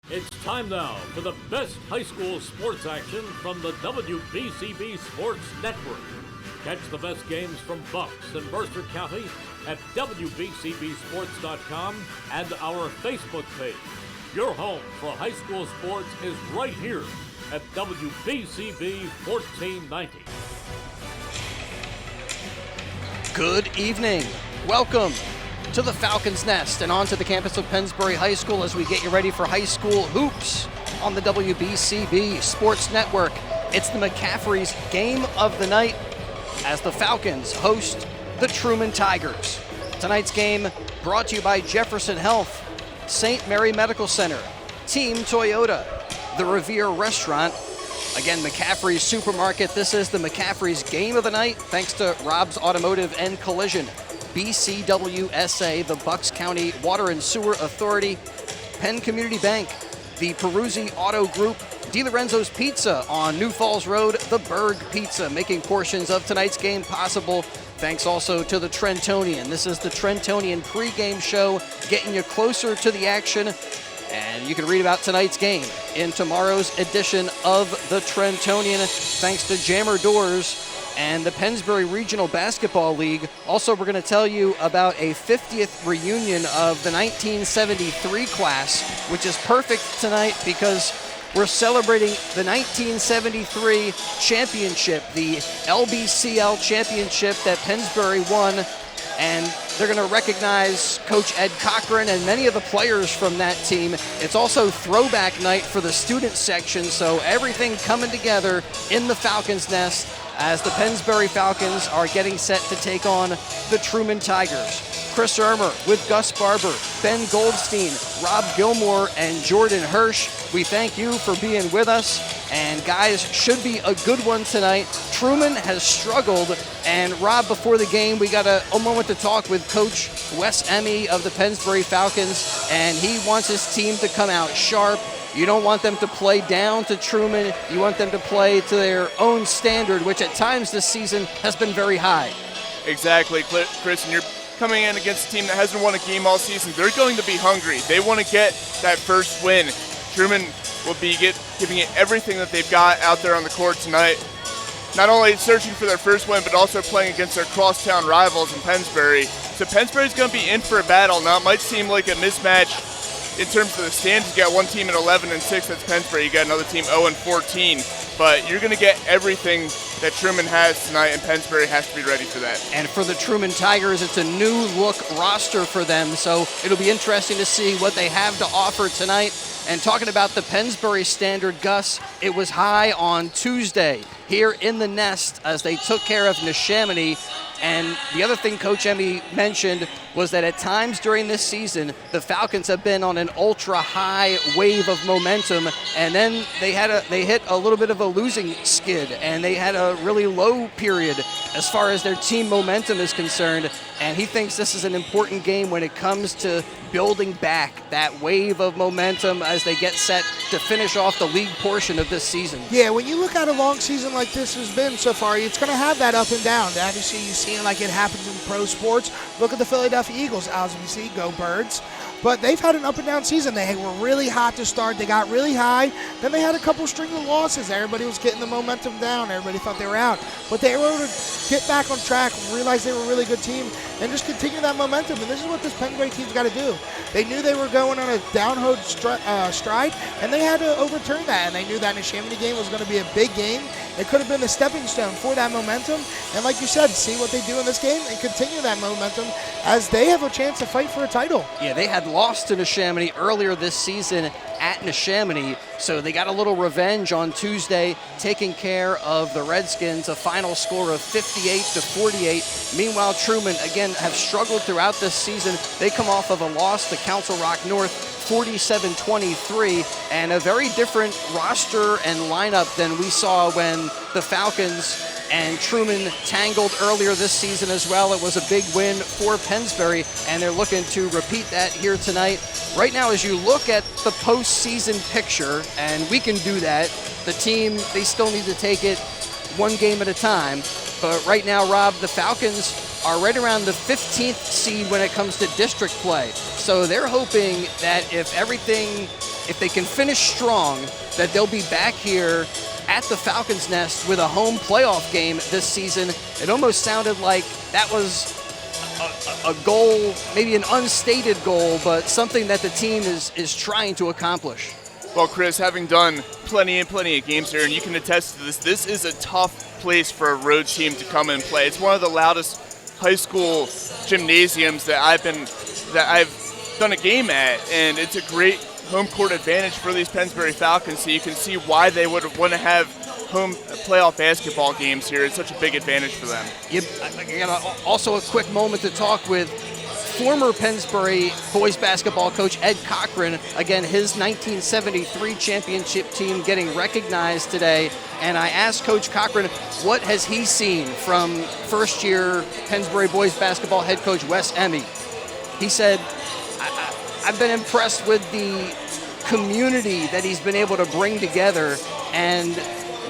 It's time now for the best high school sports action from the WBCB Sports Network. Catch the best games from Bucks and Mercer County at WBCBSports.com and our Facebook page. Your home for high school sports is right here at WBCB 1490. Good evening. Welcome to the Falcons Nest and onto the campus of Pennsbury High School as we get you ready for high school hoops on the WBCB Sports Network. It's the McCaffrey's game of the night as the Falcons host the Truman Tigers. Tonight's game brought to you by Jefferson Health, St. Mary Medical Center, Team Toyota, the Revere Restaurant, again, McCaffrey's Supermarket. This is the McCaffrey's game of the night thanks to Rob's Automotive and Collision, BCWSA, the Bucks County Water and Sewer Authority, Penn Community Bank, the Peruzzi Auto Group, DiLorenzo's Pizza on New Falls Road, the Berg Pizza, making portions of tonight's game possible. Thanks also to the Trentonian. This is the Trentonian pregame show, getting you closer to the action. And you can read about tonight's game in tomorrow's edition of the Trentonian, thanks to Jammer Doors and the Pennsbury Regional Basketball League. Also, we're going to tell you about a 50th reunion of the 1973 class, which is perfect tonight because we're celebrating the 1973 championship, the LBCL championship that Pennsbury won. And they're going to recognize Coach Ed Cochran and many of the players from that team. It's also throwback night for the student section, so everything coming together in the Falcons Nest as the Pennsbury Falcons are getting set to take on the Truman Tigers. Chris Ermer with Gus Barber, Ben Goldstein, Rob Gilmore, and Jordan Hirsch. We thank you for being with us. And guys, should be a good one tonight. Truman has struggled. And Rob, before the game, we got a moment to talk with Coach Wes Emmy of the Pennsbury Falcons. And he wants his team to come out sharp. You don't want them to play down to Truman. You want them to play to their own standard, which at times this season has been very high. Exactly, Chris, and you're coming in against a team that hasn't won a game all season. They're going to be hungry. They want to get that first win. Truman will be giving it everything that they've got out there on the court tonight. Not only searching for their first win, but also playing against their crosstown rivals in Pennsbury. So Pennsbury's going to be in for a battle. Now, it might seem like a mismatch in terms of the standings. You got one team at 11-6, that's Pennsbury. You got another team 0-14. But you're going to get everything that Truman has tonight, and Pennsbury has to be ready for that. And for the Truman Tigers, it's a new look roster for them, so it'll be interesting to see what they have to offer tonight. And talking about the Pennsbury standard, Gus, it was high on Tuesday here in the Nest as they took care of Neshaminy. And the other thing Coach Emmy mentioned was that at times during this season, the Falcons have been on an ultra-high wave of momentum, and then they hit a little bit of a losing skid, and they had a really low period as far as their team momentum is concerned. And he thinks this is an important game when it comes to building back that wave of momentum as they get set to finish off the league portion of this season. Yeah, when you look at a long season like this has been so far, it's going to have that up and down. Obviously, you see it like it happens in pro sports. Look at the Philadelphia Eagles, obviously, go Birds. But they've had an up and down season. They were really hot to start. They got really high. Then they had a couple string of losses. Everybody was getting the momentum down. Everybody thought they were out. But they were able to get back on track, realize they were a really good team, and just continue that momentum. And this is what this Pennsbury team's got to do. They knew they were going on a downhill stride, and they had to overturn that. And they knew that Neshaminy game was going to be a big game. It could have been the stepping stone for that momentum. And like you said, see what they do in this game and continue that momentum as they have a chance to fight for a title. Yeah, they had lost to Neshaminy earlier this season at Neshaminy, so they got a little revenge on Tuesday, taking care of the Redskins, a final score of 58-48. Meanwhile, Truman, again, have struggled throughout this season. They come off of a loss to Council Rock North, 47-23, and a very different roster and lineup than we saw when the Falcons and Truman tangled earlier this season as well. It was a big win for Pennsbury, and they're looking to repeat that here tonight. Right now, as you look at the postseason picture, and we can do that, the team, they still need to take it one game at a time. But right now, Rob, the Falcons are right around the 15th seed when it comes to district play. So they're hoping that if everything if they can finish strong, that they'll be back here at the Falcons' Nest with a home playoff game this season. It almost sounded like that was a goal, maybe an unstated goal, but something that the team is trying to accomplish. Well, Chris, having done plenty of games here, and you can attest to this is a tough place for a road team to come and play. It's one of the loudest high school gymnasiums that I've done a game at, and it's a great home court advantage for these Pennsbury Falcons, so you can see why they would want to have home playoff basketball games here. It's such a big advantage for them. Also a quick moment to talk with former Pennsbury boys basketball coach Ed Cochran. Again, his 1973 championship team getting recognized today. And I asked Coach Cochran, what has he seen from first-year Pennsbury boys basketball head coach Wes Emmy? He said, I've been impressed with the community that he's been able to bring together and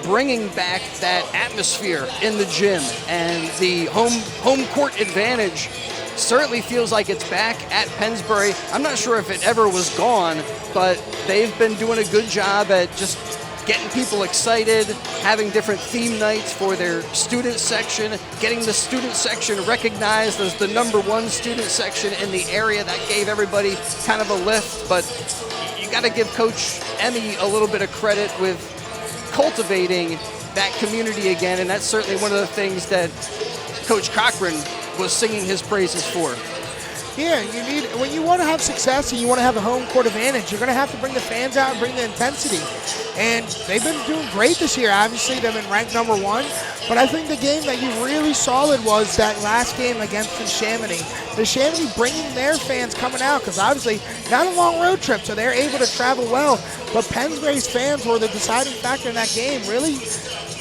bringing back that atmosphere in the gym, and the home court advantage certainly feels like it's back at Pennsbury. I'm not sure if it ever was gone, but they've been doing a good job at just getting people excited, having different theme nights for their student section, getting the student section recognized as the #1 student section in the area. That gave everybody kind of a lift, but you got to give Coach Emmy a little bit of credit with cultivating that community again, and that's certainly one of the things that Coach Cochran was singing his praises for. Yeah, when you want to have success and you want to have a home court advantage, you're going to have to bring the fans out and bring the intensity. And they've been doing great this year. Obviously, they've been ranked #1. But I think the game that you really solid was that last game against the Neshaminy. The Neshaminy bringing their fans coming out, because obviously not a long road trip, so they're able to travel well. But Pennsbury's fans were the deciding factor in that game, really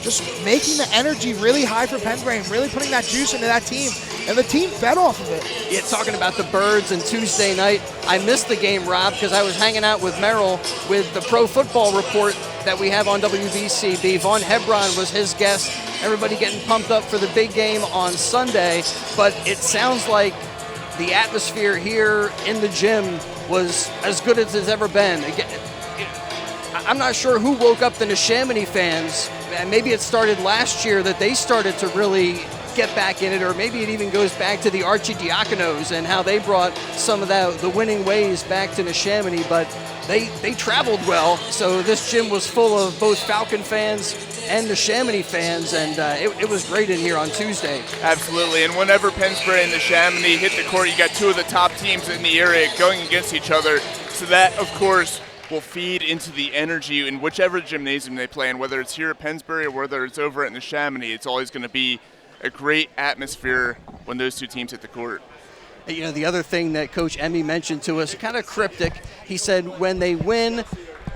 just making the energy really high for Pennsbury and really putting that juice into that team. And the team fed off of it. Yeah, talking about the Birds and Tuesday night, I missed the game, Rob, because I was hanging out with Merrill with the Pro Football Report that we have on WBCB. Vaughn Hebron was his guest. Everybody getting pumped up for the big game on Sunday. But it sounds like the atmosphere here in the gym was as good as it's ever been. Again, I'm not sure who woke up the Neshaminy fans. Maybe it started last year that they started to really get back in it, or maybe it even goes back to the Archidiakonos and how they brought some of the winning ways back to Neshaminy, but they traveled well, so this gym was full of both Falcon fans and Neshaminy fans, and it was great in here on Tuesday. Absolutely, and whenever Pennsbury and Neshaminy hit the court, you got two of the top teams in the area going against each other, so that, of course, will feed into the energy in whichever gymnasium they play in, whether it's here at Pennsbury or whether it's over at Neshaminy. It's always going to be a great atmosphere when those two teams hit the court. You know, the other thing that Coach Emmy mentioned to us, kind of cryptic, he said when they win,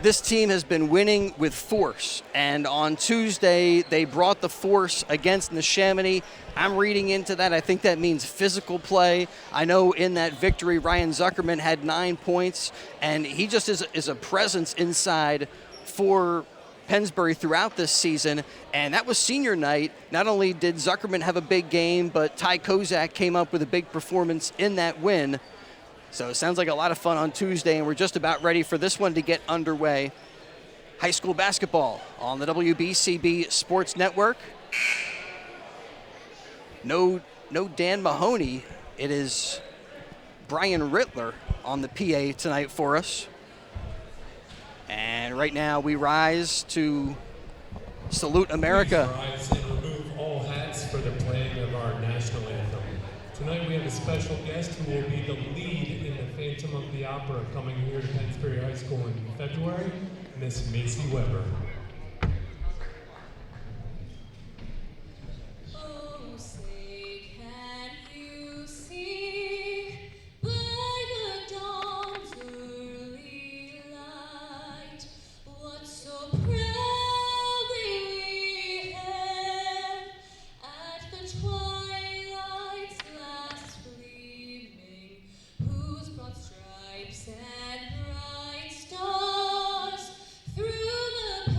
this team has been winning with force. And on Tuesday, they brought the force against Neshaminy. I'm reading into that. I think that means physical play. I know in that victory, Ryan Zuckerman had 9 points, and he just is a presence inside for Pennsbury throughout this season, and that was senior night. Not only did Zuckerman have a big game, but Ty Kozak came up with a big performance in that win. So it sounds like a lot of fun on Tuesday, and we're just about ready for this one to get underway. High school basketball on the WBCB Sports Network. No Dan Mahoney. It is Brian Rittler on the PA tonight for us. And right now we rise to salute America. Please rise and remove all hats for the playing of our national anthem. Tonight we have a special guest who will be the lead in the Phantom of the Opera coming here to Pennsbury High School in February, Miss Macy Weber. Stripes and bright stars through the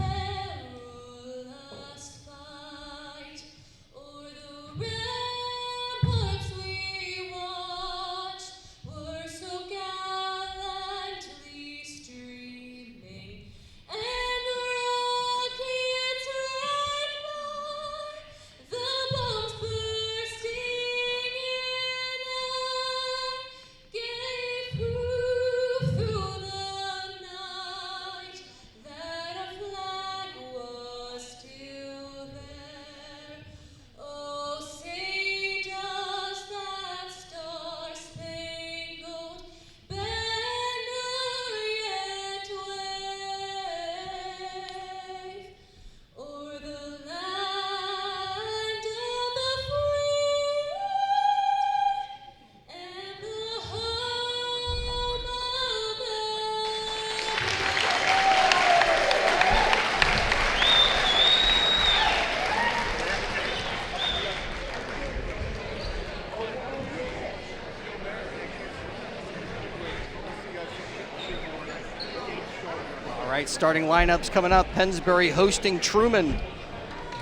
right, starting lineups coming up. Pennsbury hosting Truman.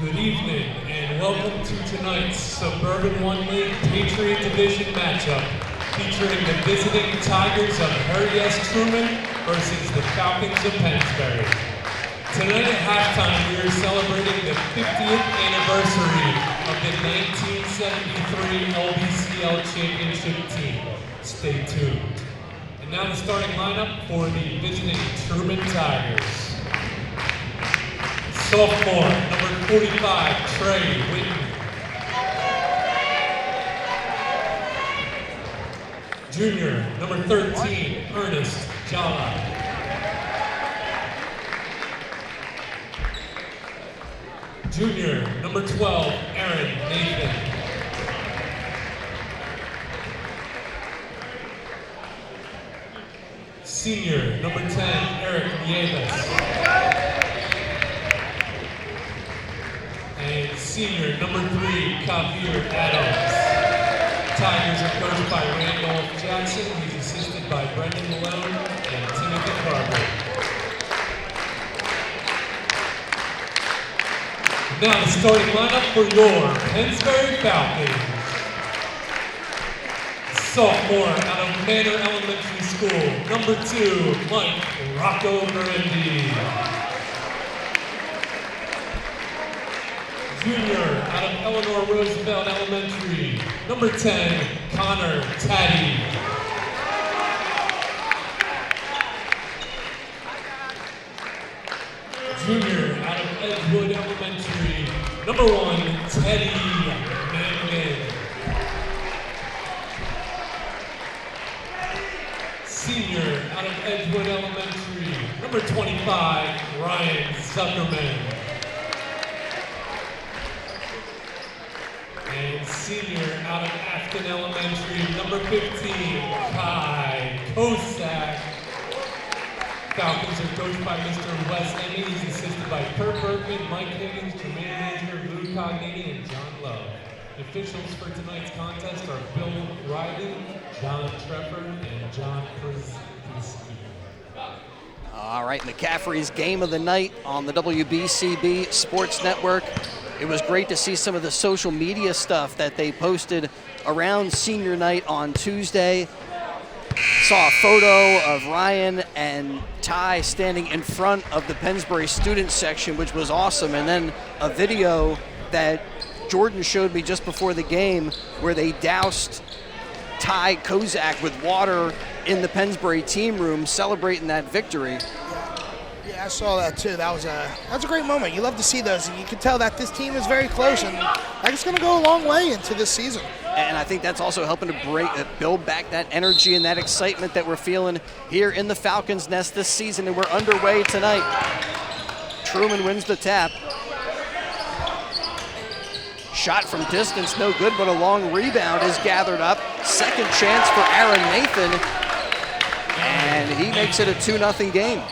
Good evening and welcome to tonight's Suburban 1 League Patriot Division matchup featuring the visiting Tigers of Fairless Truman versus the Falcons of Pennsbury. Tonight at halftime we are celebrating the 50th anniversary of the 1973 LBCL championship team. Stay tuned. And now the starting lineup for the visiting Truman Tigers. Sophomore, number 45, Trey Whitten. Junior, number 13, Ernest Jala. Junior, number 12, Aaron Nathan. Senior, number 10, Eric Nieves. And senior, number 3, Kavir Adams. Tigers are coached by Randolph Jackson. He's assisted by Brendan Malone and Timothy Carver. Now the starting lineup for your Pennsbury Falcons. Sophomore out of Manor Elementary School, number 2, Mike Rocco Verendi. Junior out of Eleanor Roosevelt Elementary, number 10, Connor Taddy. Junior out of Edgewood Elementary, number 1, Teddy Mangan. Senior out of Edgewood Elementary, number 25, Ryan Zuckerman. And senior out of Afton Elementary, number 15, Kai Kosak. Falcons are coached by Mr. Wes Emmy. He's assisted by Kurt Bergman, Mike Higgins, Jermaine Major, Lou Cognini, and John Love. The officials for tonight's contest are Bill Riley, John Treffer, and John Krasinski. All right, McCaffrey's game of the night on the WBCB Sports Network. It was great to see some of the social media stuff that they posted around senior night on Tuesday. Saw a photo of Ryan and Ty standing in front of the Pennsbury student section, which was awesome, and then a video that Jordan showed me just before the game where they doused Ty Kozak with water in the Pennsbury team room celebrating that victory. Yeah, I saw that too. That was a great moment. You love to see those, and you can tell that this team is very close, and it's going to go a long way into this season. And I think that's also helping to build back that energy and that excitement that we're feeling here in the Falcons' nest this season, and we're underway tonight. Truman wins the tap. Shot from distance, no good, but a long rebound is gathered up. Second chance for Aaron Nathan, and he makes it a 2-0 game.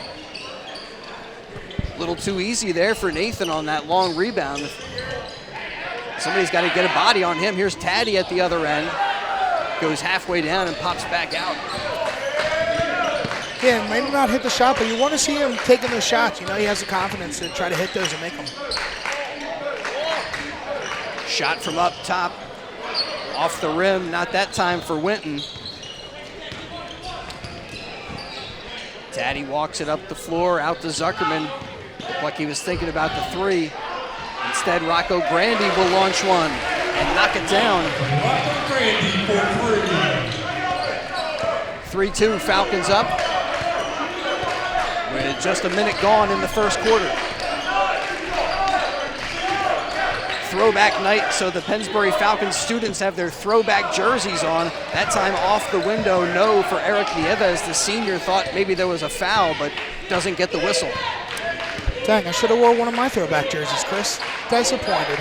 A little too easy there for Nathan on that long rebound. Somebody's got to get a body on him. Here's Taddy at the other end. Goes halfway down and pops back out. Yeah, maybe not hit the shot, but you want to see him taking those shots. You know, he has the confidence to try to hit those and make them. Shot from up top, off the rim, not that time for Winton. Taddy walks it up the floor, out to Zuckerman. Looked like he was thinking about the 3. Instead, Rocco Grandy will launch one and knock it down. Rocco Grandy for 3. 3-2, Falcons up with just a minute gone in the first quarter. Throwback night, so the Pennsbury Falcons students have their throwback jerseys on. That time off the window, no for Eric Nieves. The senior thought maybe there was a foul, but doesn't get the whistle. Dang, I should have wore one of my throwback jerseys, Chris. Disappointed.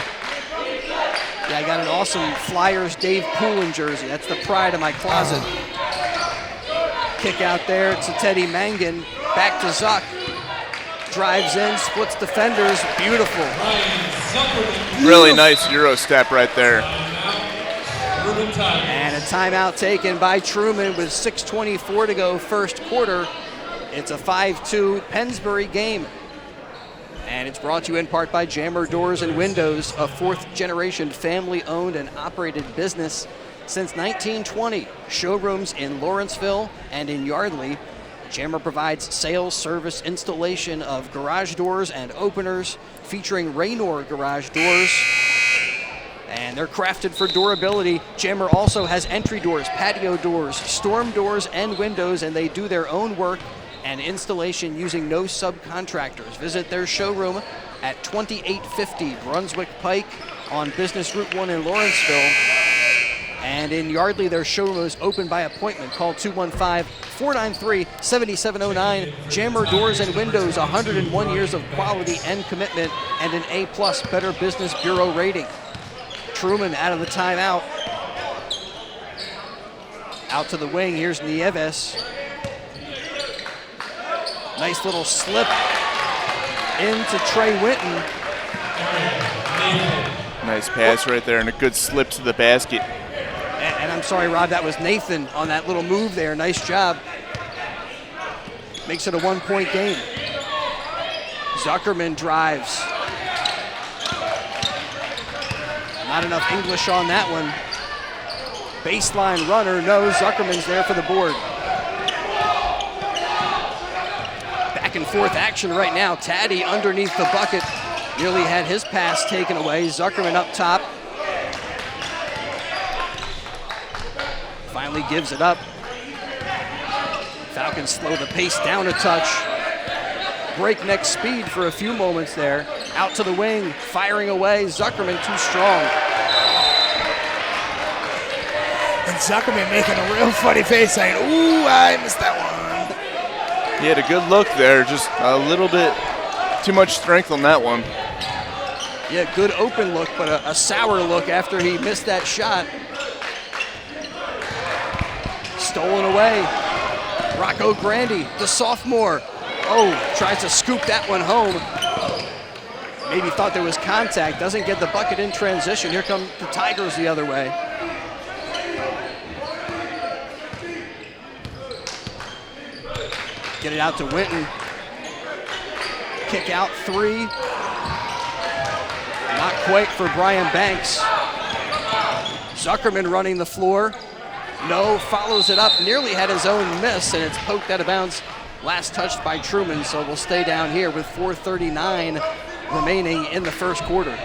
Yeah, I got an awesome Flyers Dave Poulin jersey. That's the pride of my closet. Kick out there to Teddy Mangan. Back to Zuck. Drives in, splits defenders. Beautiful. Really nice Euro step right there. And a timeout taken by Truman with 6:24 to go first quarter. It's a 5-2 Pennsbury game. And it's brought to you in part by Jammer Doors and Windows, a fourth-generation family-owned and operated business since 1920. Showrooms in Lawrenceville and in Yardley. Jammer provides sales, service, installation of garage doors and openers, featuring Raynor garage doors. And they're crafted for durability. Jammer also has entry doors, patio doors, storm doors, and windows, and they do their own work and installation using no subcontractors. Visit their showroom at 2850 Brunswick Pike on Business Route 1 in Lawrenceville. And in Yardley, their showroom is open by appointment. Call 215-493-7709. Jammer Doors and Windows, 101 years of quality and commitment, and an A+ Better Business Bureau rating. Truman out of the timeout. Out to the wing, here's Nieves. Nice little slip into Trey Winton. Nice pass right there and a good slip to the basket. And I'm sorry, Rob, that was Nathan on that little move there. Nice job. Makes it a 1-point game. Zuckerman drives. Not enough English on that one. Baseline runner, no, Zuckerman's there for the board. Back and forth action right now. Taddy underneath the bucket. Nearly had his pass taken away. Zuckerman up top. Finally gives it up. Falcons slow the pace down a touch. Breakneck speed for a few moments there. Out to the wing, firing away. Zuckerman too strong. And Zuckerman making a real funny face saying, ooh, I missed that one. He had a good look there, just a little bit too much strength on that one. Yeah, good open look, but a sour look after he missed that shot. Stolen away. Rocco Grandi, the sophomore. Oh, tries to scoop that one home. Maybe thought there was contact. Doesn't get the bucket in transition. Here come the Tigers the other way. Get it out to Winton. Kick out three. Not quite for Brian Banks. Zuckerman running the floor. No, follows it up. Nearly had his own miss, and it's poked out of bounds. Last touched by Truman, so we'll stay down here with 4:39 remaining in the first quarter.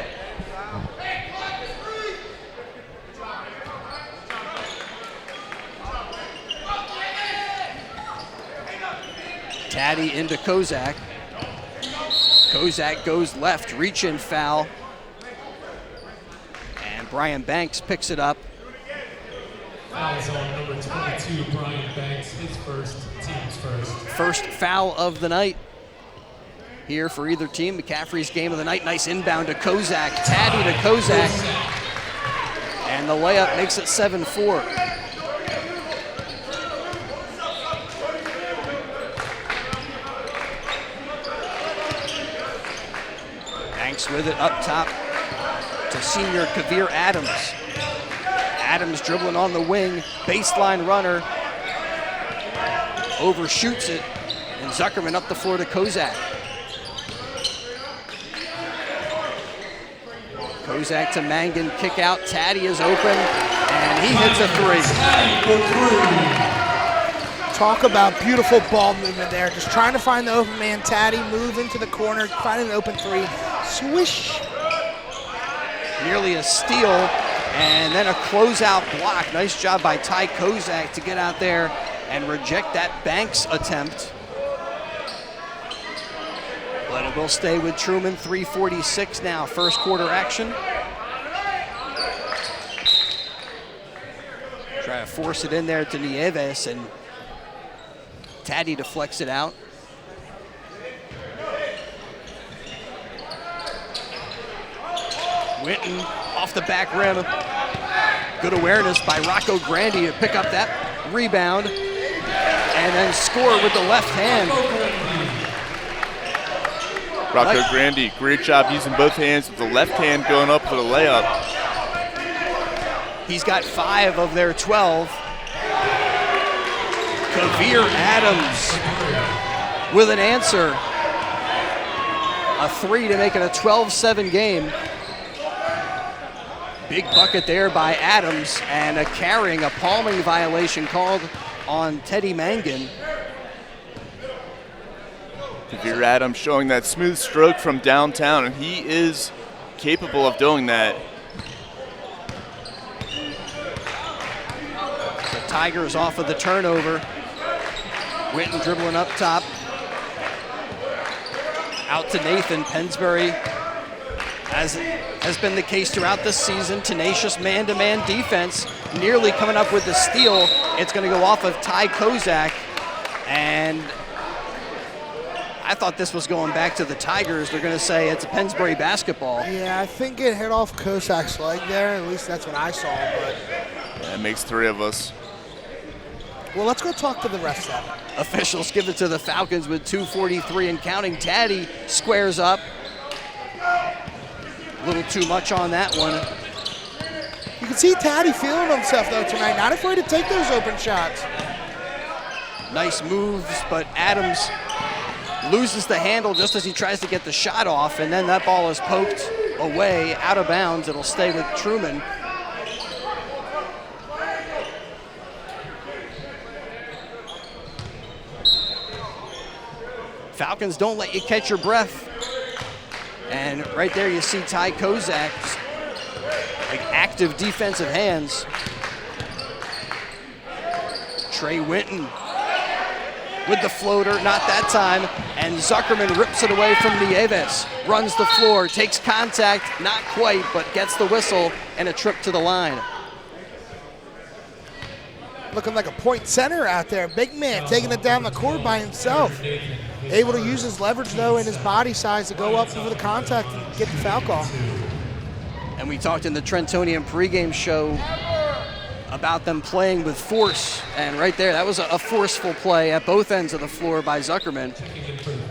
Taddy into Kozak. Kozak goes left, reach-in foul. And Brian Banks picks it up. Fouls on number 22, Brian Banks, his first, team's first. First foul of the night here for either team. McCaffrey's game of the night. Nice inbound to Kozak. Taddy to Kozak. And the layup makes it 7-4. Banks with it up top to senior Kavir Adams. Adams dribbling on the wing, baseline runner, overshoots it, and Zuckerman up the floor to Kozak. Kozak to Mangan, kick out, Taddy is open, and he hits a three. Talk about beautiful ball movement there. Just trying to find the open man. Taddy move into the corner, find an open three, swish. Nearly a steal. And then a closeout block. Nice job by Ty Kozak to get out there and reject that Banks attempt. But it will stay with Truman. 3:46 now, first quarter action. Try to force it in there to Nieves, and Taddy deflects it out. Winton off the back rim. Good awareness by Rocco Grandi to pick up that rebound and then score with the left hand. Rocco Grandi, great job using both hands with the left hand going up for the layup. He's got 5 of their 12. Kavir Adams with an answer. A 3 to make it a 12-7 game. Big bucket there by Adams, and a carrying, a palming violation called on Teddy Mangan. Devere Adams showing that smooth stroke from downtown, and he is capable of doing that. The Tigers off of the turnover. Winton dribbling up top. Out to Nathan. Pennsbury, as has been the case throughout this season, tenacious man-to-man defense, nearly coming up with the steal. It's going to go off of Ty Kozak, and I thought this was going back to the Tigers. They're going to say it's a Pennsbury basketball. Yeah, I think it hit off Kozak's leg there. At least that's what I saw. But That makes 3 of us. well, let's go talk to the refs then. Officials give it to the Falcons with 2:43 and counting. Taddy squares up. A little too much on that one. You can see Taddy feeling himself though tonight. Not afraid to take those open shots. Nice moves, but Adams loses the handle just as he tries to get the shot off, and then that ball is poked away, out of bounds. It'll stay with Truman. Falcons don't let you catch your breath. And right there you see Ty Kozak's active defensive hands. Trey Winton with the floater, not that time, and Zuckerman rips it away from Nieves. Runs the floor, takes contact, not quite, but gets the whistle and a trip to the line. Looking like a point center out there. Big man taking it down the court by himself. Able to use his leverage, though, and his body size to go up for the contact and get the foul call. And we talked in the Trentonian pregame show about them playing with force. And right there, that was a forceful play at both ends of the floor by Zuckerman.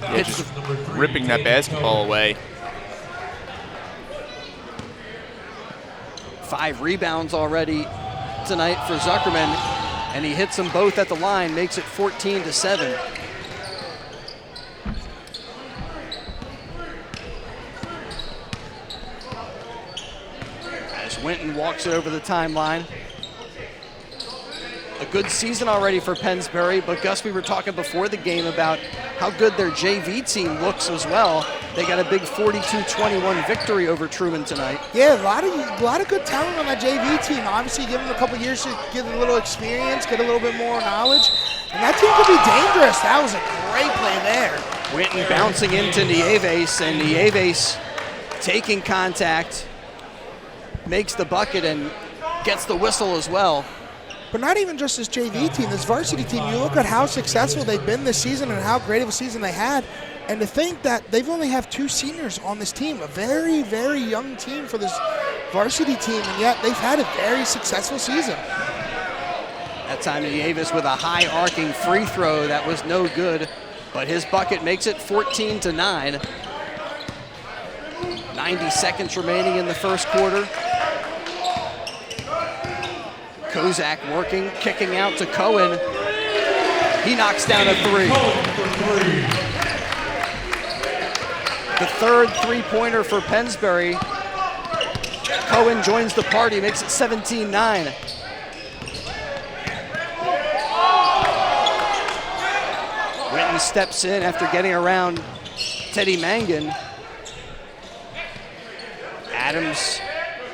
Yeah, just ripping that basketball away. 5 rebounds already tonight for Zuckerman, and he hits them both at the line, makes it 14-7. As Winton walks it over the timeline. A good season already for Pennsbury, but Gus, we were talking before the game about how good their JV team looks as well. They got a big 42-21 victory over Truman tonight. Yeah, a lot of good talent on that JV team. Obviously, give them a couple years to get a little experience, get a little bit more knowledge, and that team could be dangerous. That was a great play there. Winton bouncing into Nieves, and Nieves taking contact, makes the bucket and gets the whistle as well. But not even just this JV team, this varsity team. You look at how successful they've been this season and how great of a season they had. And to think that they've only have 2 seniors on this team, a very, very young team for this varsity team, and yet they've had a very successful season. That time Nieves with a high arcing free throw that was no good, but his bucket makes it 14-9. 90 seconds remaining in the first quarter. Kozak working, kicking out to Cohen. He knocks down a 3. The third three-pointer for Pennsbury. Cohen joins the party, makes it 17-9. Winton steps in after getting around Teddy Mangan. Adams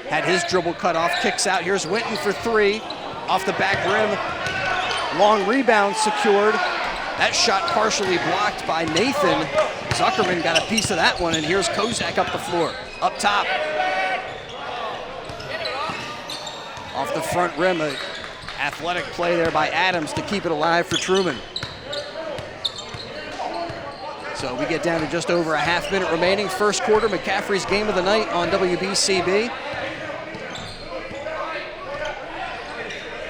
had his dribble cut off, kicks out. Here's Winton for 3, off the back rim. Long rebound secured. That shot partially blocked by Nathan. Zuckerman got a piece of that one, and here's Kozak up the floor, up top. Off the front rim, an athletic play there by Adams to keep it alive for Truman. So we get down to just over a half minute remaining. First quarter, McCaffrey's game of the night on WBCB.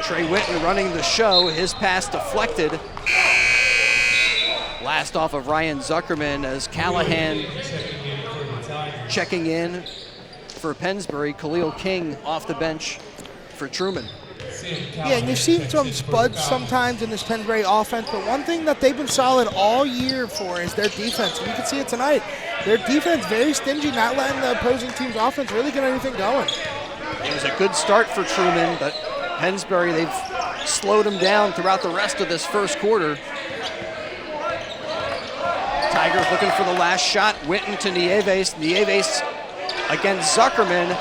Trey Winton running the show, his pass deflected. Last off of Ryan Zuckerman as Callahan checking in for Pennsbury. Khalil King off the bench for Truman. Yeah, and you've seen some spuds sometimes in this Pennsbury offense, but one thing that they've been solid all year for is their defense. And you can see it tonight. Their defense very stingy, not letting the opposing team's offense really get anything going. It was a good start for Truman, but Pennsbury, they've slowed him down throughout the rest of this first quarter. Tigers looking for the last shot. Winton to Nieves. Nieves against Zuckerman.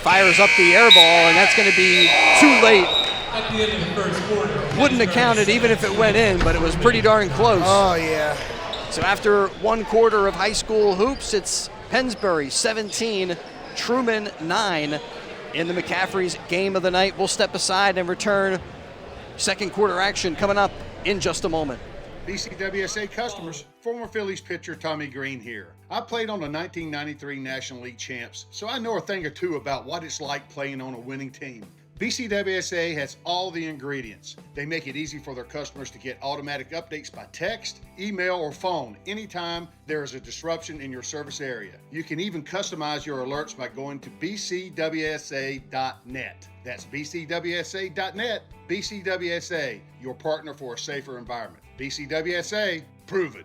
Fires up the air ball, and that's going to be too late. At the end of the first quarter. Wouldn't have counted even if it went in, but it was pretty darn close. Oh, yeah. So after one quarter of high school hoops, it's Pennsbury 17, Truman 9 in the McCaffrey's game of the night. We'll step aside and return. Second quarter action coming up in just a moment. BCWSA customers, former Phillies pitcher Tommy Green here. I played on the 1993 National League champs, so I know a thing or two about what it's like playing on a winning team. BCWSA has all the ingredients. They make it easy for their customers to get automatic updates by text, email, or phone anytime there is a disruption in your service area. You can even customize your alerts by going to bcwsa.net. That's bcwsa.net. BCWSA, your partner for a safer environment. BCWSA, proven.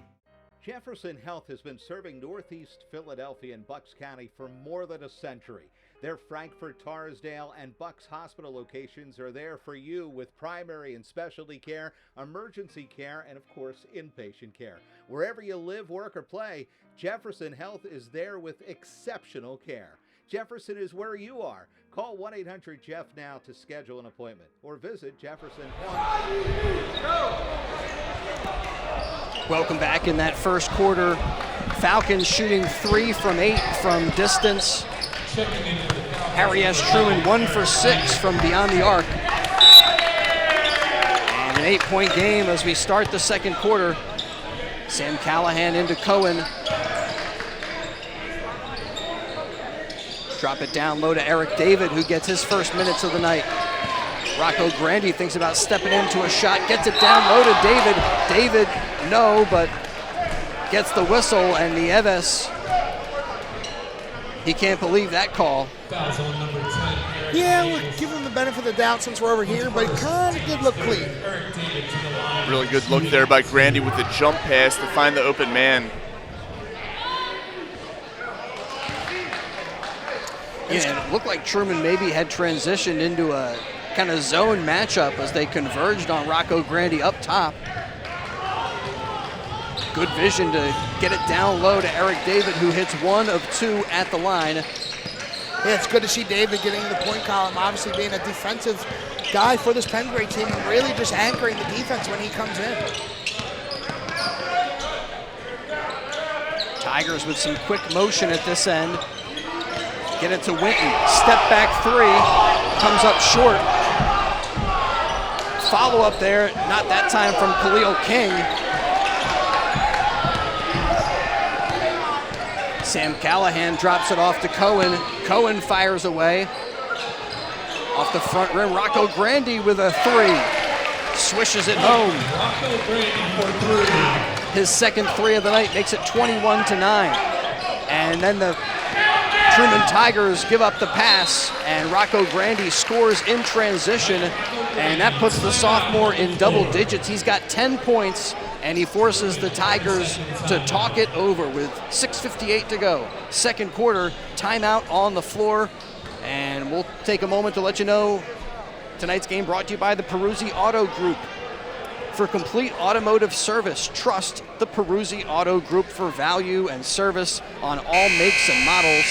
Jefferson Health has been serving Northeast Philadelphia and Bucks County for more than a century. Their Frankfort, Torresdale, and Bucks Hospital locations are there for you with primary and specialty care, emergency care, and of course, inpatient care. Wherever you live, work, or play, Jefferson Health is there with exceptional care. Jefferson is where you are. Call 1-800-JEFF now to schedule an appointment or visit Jefferson. Welcome back in that first quarter. Falcons shooting 3 from 8 from distance. Harry S. Truman 1 for 6 from beyond the arc. And an 8-point game as we start the second quarter. Sam Callahan into Cohen. Drop it down low to Eric David, who gets his first minutes of the night. Rocco Grandi thinks about stepping into a shot, gets it down low to David. David, no, but gets the whistle, and Nieves, he can't believe that call. Yeah, we'll give him the benefit of the doubt since we're over here, but it kind of did look clean. Really good look there by Grandi with the jump pass to find the open man. Yeah, it looked like Truman maybe had transitioned into a kind of zone matchup as they converged on Rocco Grandi up top. Good vision to get it down low to Eric David, who hits 1 of 2 at the line. Yeah, it's good to see David getting in the point column, obviously being a defensive guy for this Pennsbury team and really just anchoring the defense when he comes in. Tigers with some quick motion at this end. Get it to Winton. Step back 3. Comes up short. Follow up there. Not that time from Khalil King. Sam Callahan drops it off to Cohen. Cohen fires away. Off the front rim. Rocco Grandi with a 3. Swishes it home. Rocco Grandi for 3. His second 3 of the night makes it 21-9. And then the Truman Tigers give up the pass, and Rocco Grandi scores in transition, and that puts the sophomore in double digits. He's got 10 points, and he forces the Tigers to talk it over with 6:58 to go. Second quarter, timeout on the floor, and we'll take a moment to let you know tonight's game brought to you by the Peruzzi Auto Group. For complete automotive service, trust the Peruzzi Auto Group for value and service on all makes and models.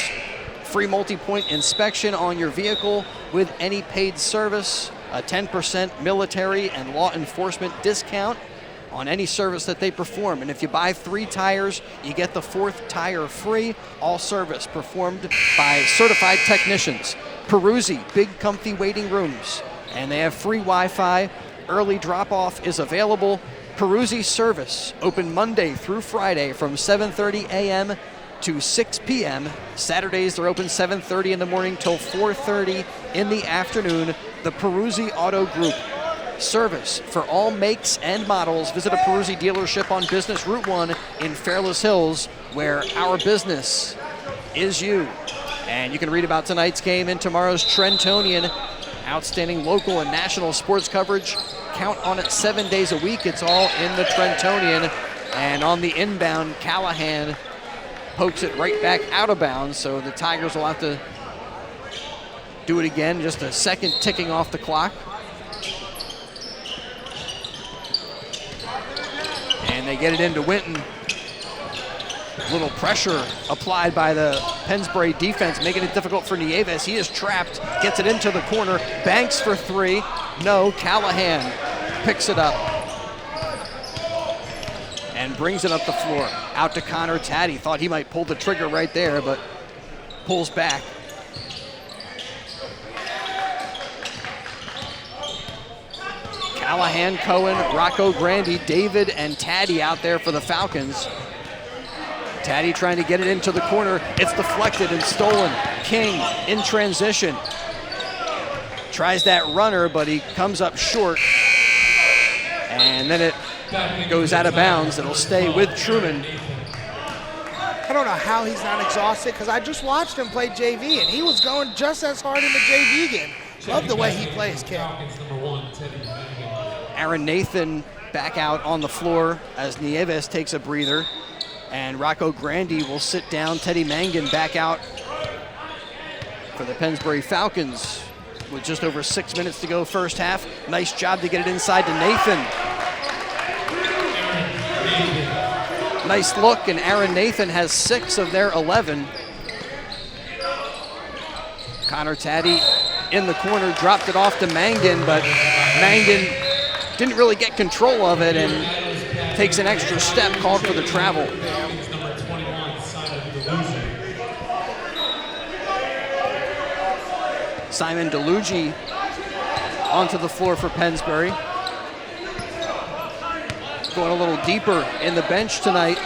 Free multi-point inspection on your vehicle with any paid service, a 10% military and law enforcement discount on any service that they perform. And if you buy 3 tires, you get the 4th tire free. All service performed by certified technicians. Peruzzi, big comfy waiting rooms. And they have free Wi-Fi. Early drop-off is available. Peruzzi service, open Monday through Friday from 7:30 a.m. to 6 p.m. Saturdays, they're open 7:30 in the morning till 4:30 in the afternoon. The Peruzzi Auto Group. Service for all makes and models. Visit a Peruzzi dealership on Business Route 1 in Fairless Hills, where our business is you. And you can read about tonight's game in tomorrow's Trentonian. Outstanding local and national sports coverage. Count on it 7 days a week. It's all in the Trentonian. And on the inbound, Callahan pokes it right back out of bounds. So the Tigers will have to do it again. Just a second ticking off the clock. And they get it into Winton. Little pressure applied by the Pennsbury defense, making it difficult for Nieves. He is trapped, gets it into the corner, banks for three. No, Callahan picks it up and brings it up the floor. Out to Connor Taddy. Thought he might pull the trigger right there, but pulls back. Callahan, Cohen, Rocco Grandy, David, and Taddy out there for the Falcons. Taddy trying to get it into the corner. It's deflected and stolen. King in transition. Tries that runner, but he comes up short. And then it goes out of bounds. It'll stay with Truman. I don't know how he's not exhausted, because I just watched him play JV, and he was going just as hard in the JV game. Love the way he plays, kid. Aaron Nathan back out on the floor as Nieves takes a breather. And Rocco Grandy will sit down. Teddy Mangan back out for the Pennsbury Falcons with just over 6 minutes to go first half. Nice job to get it inside to Nathan. Nice look, and Aaron Nathan has 6 of their 11. Connor Taddy in the corner, dropped it off to Mangan, but Mangan didn't really get control of it and takes an extra step, called for the travel. Simon DeLuigi onto the floor for Pennsbury. Going a little deeper in the bench tonight.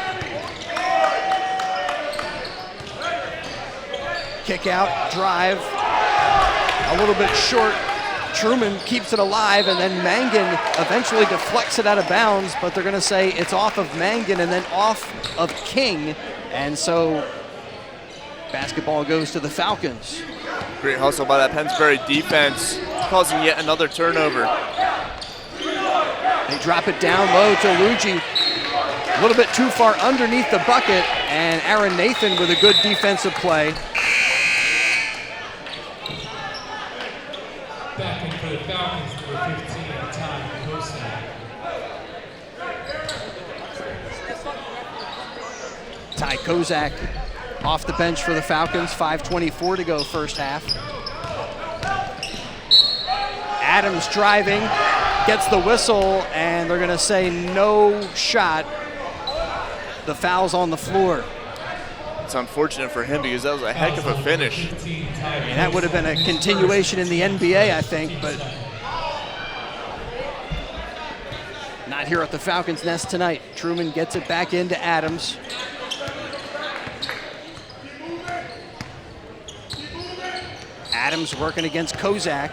Kick out, drive, a little bit short. Truman keeps it alive, and then Mangan eventually deflects it out of bounds, but they're going to say it's off of Mangan and then off of King, and so basketball goes to the Falcons. Great hustle by that Pennsbury defense, causing yet another turnover. They drop it down low to Luigi. A little bit too far underneath the bucket, and Aaron Nathan with a good defensive play. Back in for the Falcons, number 15, Ty Kozak. Ty Kozak off the bench for the Falcons, 5:24 to go first half. Adams driving, gets the whistle, and they're going to say no shot. The foul's on the floor. It's unfortunate for him because that was a heck of a finish. I mean, that would have been a continuation in the NBA, I think, but not here at the Falcons' nest tonight. Truman gets it back into Adams. Adams working against Kozak.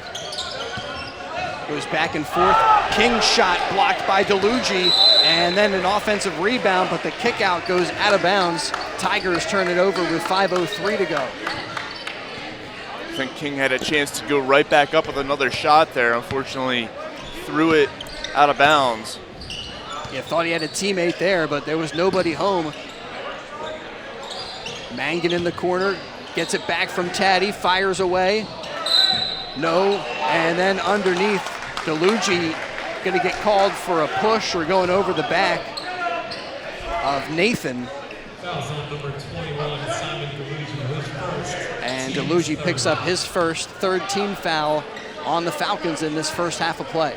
Goes back and forth. King's shot blocked by DeLuigi, and then an offensive rebound, but the kick out goes out of bounds. Tigers turn it over with 5:03 to go. I think King had a chance to go right back up with another shot there. Unfortunately, threw it out of bounds. Yeah, thought he had a teammate there, but there was nobody home. Mangan in the corner, gets it back from Taddy, fires away. No, and then underneath, DeLuigi gonna get called for a push or going over the back of Nathan. Fouls on number 21, Simon DeLuigi, his first. And DeLuigi picks up his first third team foul on the Falcons in this first half of play.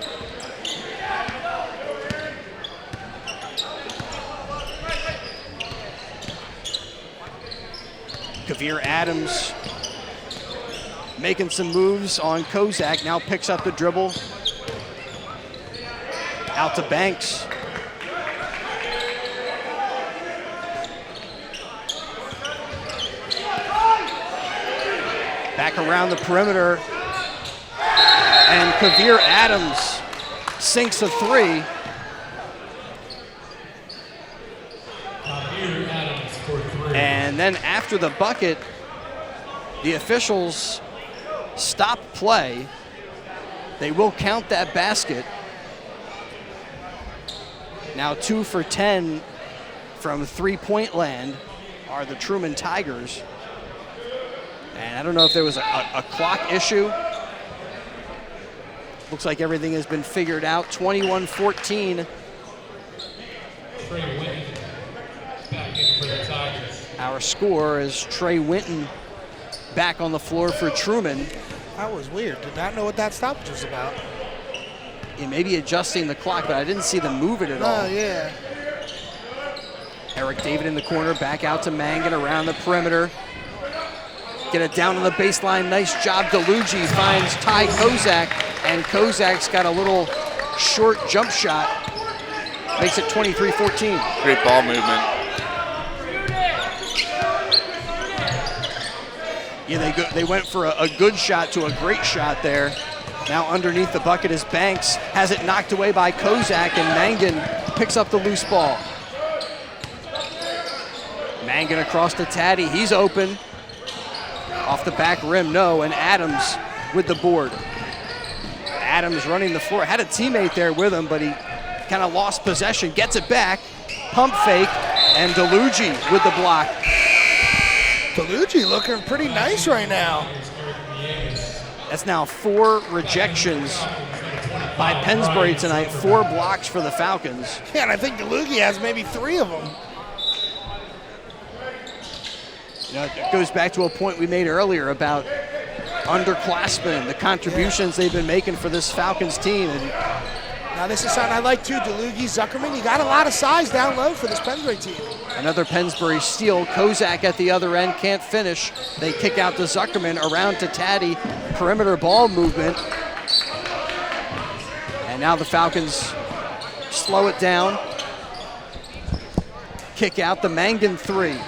Kavir Adams making some moves on Kozak, now picks up the dribble. Out to Banks. Back around the perimeter. And Kavir Adams sinks a three. Kavir Adams for three. And then after the bucket, the officials stop play. They will count that basket. Now 2 for 10 from three-point land are the Truman Tigers. And I don't know if there was a clock issue. Looks like everything has been figured out. 21-14. Trey Winton back in for the Tigers. Our score is Trey Winton back on the floor for Truman. That was weird. Did not know what that stoppage was about. He may be adjusting the clock, but I didn't see them move it at all. Oh, yeah. Eric David in the corner, back out to Mangan around the perimeter. Get it down on the baseline. Nice job. DeLuigi finds Ty Kozak, and Kozak's got a little short jump shot. Makes it 23-14. Great ball movement. Yeah, they went for a good shot to a great shot there. Now underneath the bucket is Banks. Has it knocked away by Kozak, and Mangan picks up the loose ball. Mangan across to Taddy. He's open. Off the back rim, no, and Adams with the board. Adams running the floor. Had a teammate there with him, but he kind of lost possession. Gets it back. Pump fake, and DeLuigi with the block. DeLuigi looking pretty nice right now. That's now 4 rejections by Pennsbury tonight. 4 blocks for the Falcons. Yeah, and I think DeLuigi has maybe 3 of them. You know, it goes back to a point we made earlier about underclassmen, the contributions they've been making for this Falcons team. And now this is something I like too. DeLuigi, Zuckerman, you got a lot of size down low for this Pennsbury team. another Pennsbury steal. Kozak at the other end, can't finish. They kick out to Zuckerman, around to Taddy. Perimeter ball movement. And now the Falcons slow it down. Kick out the Mangan three.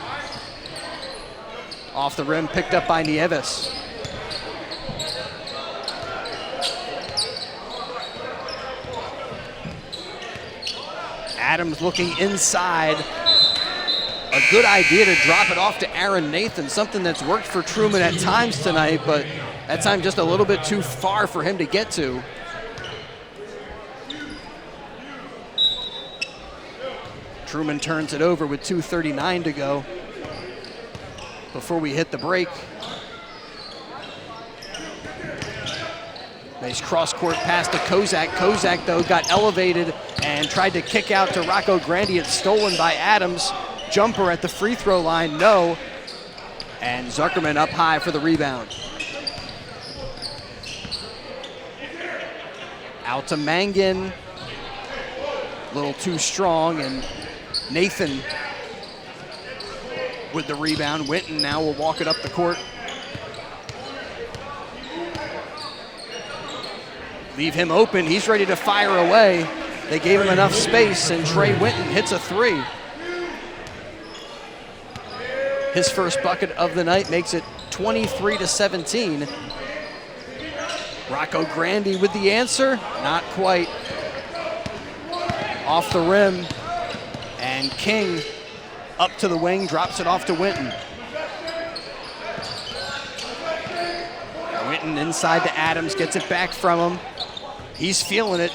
Off the rim, picked up by Nieves. Adams looking inside. A good idea to drop it off to Aaron Nathan, something that's worked for Truman at times tonight, but that time just a little bit too far for him to get to. Truman turns it over with 2:39 to go before we hit the break. Nice cross-court pass to Kozak. Kozak, though, got elevated and tried to kick out to Rocco Grandi. It's stolen by Adams. Jumper at the free throw line, no. And Zuckerman up high for the rebound. Out to Mangan. A little too strong, and Nathan with the rebound. Winton now will walk it up the court. Leave him open, he's ready to fire away. They gave him enough space, and Trey Winton hits a three. His first bucket of the night makes it 23-17. Rocco Grandi with the answer, not quite. Off the rim, and King up to the wing, drops it off to Winton. Winton inside to Adams, gets it back from him. He's feeling it,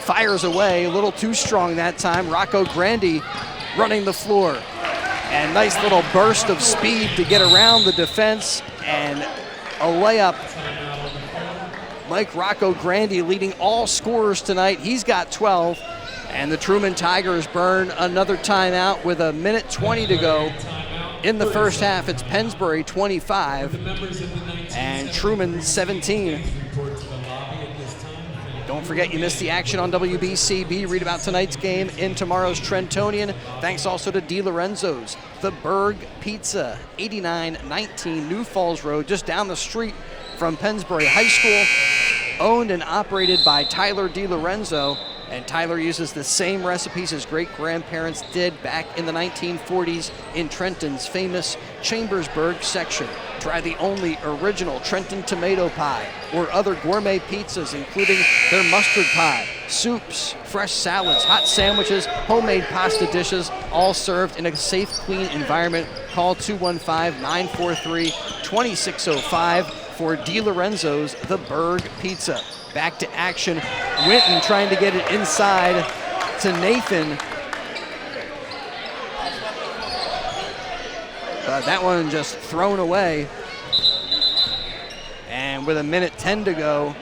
fires away, a little too strong that time. Rocco Grandi running the floor. And nice little burst of speed to get around the defense, and a layup. Mike Rocco Grandi leading all scorers tonight. He's got 12. And the Truman Tigers burn another timeout with 1:20 to go in the first half. It's Pennsbury 25 and Truman 17. Don't forget, you missed the action on WBCB. Read about tonight's game in tomorrow's Trentonian. Thanks also to DiLorenzo's, The Berg Pizza, 8919 New Falls Road, just down the street from Pennsbury High School. Owned and operated by Tyler DiLorenzo. And Tyler uses the same recipes his great-grandparents did back in the 1940s in Trenton's famous Chambersburg section. Try the only original Trenton tomato pie or other gourmet pizzas, including their mustard pie, soups, fresh salads, hot sandwiches, homemade pasta dishes, all served in a safe, clean environment. Call 215-943-2605 for Di Lorenzo's The Berg Pizza. Back to action. Winton trying to get it inside to Nathan. But that one just thrown away. And with 1:10 to go,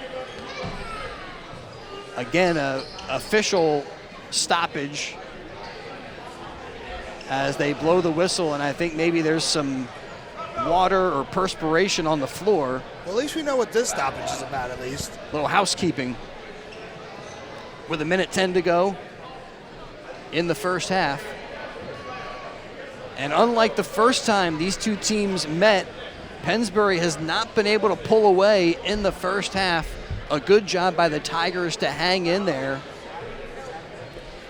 again, a official stoppage as they blow the whistle, and I think maybe there's some water or perspiration on the floor. Well, at least we know what this stoppage is about, at least. A little housekeeping. With 1:10 to go in the first half. And unlike the first time these two teams met, Pennsbury has not been able to pull away in the first half. A good job by the Tigers to hang in there.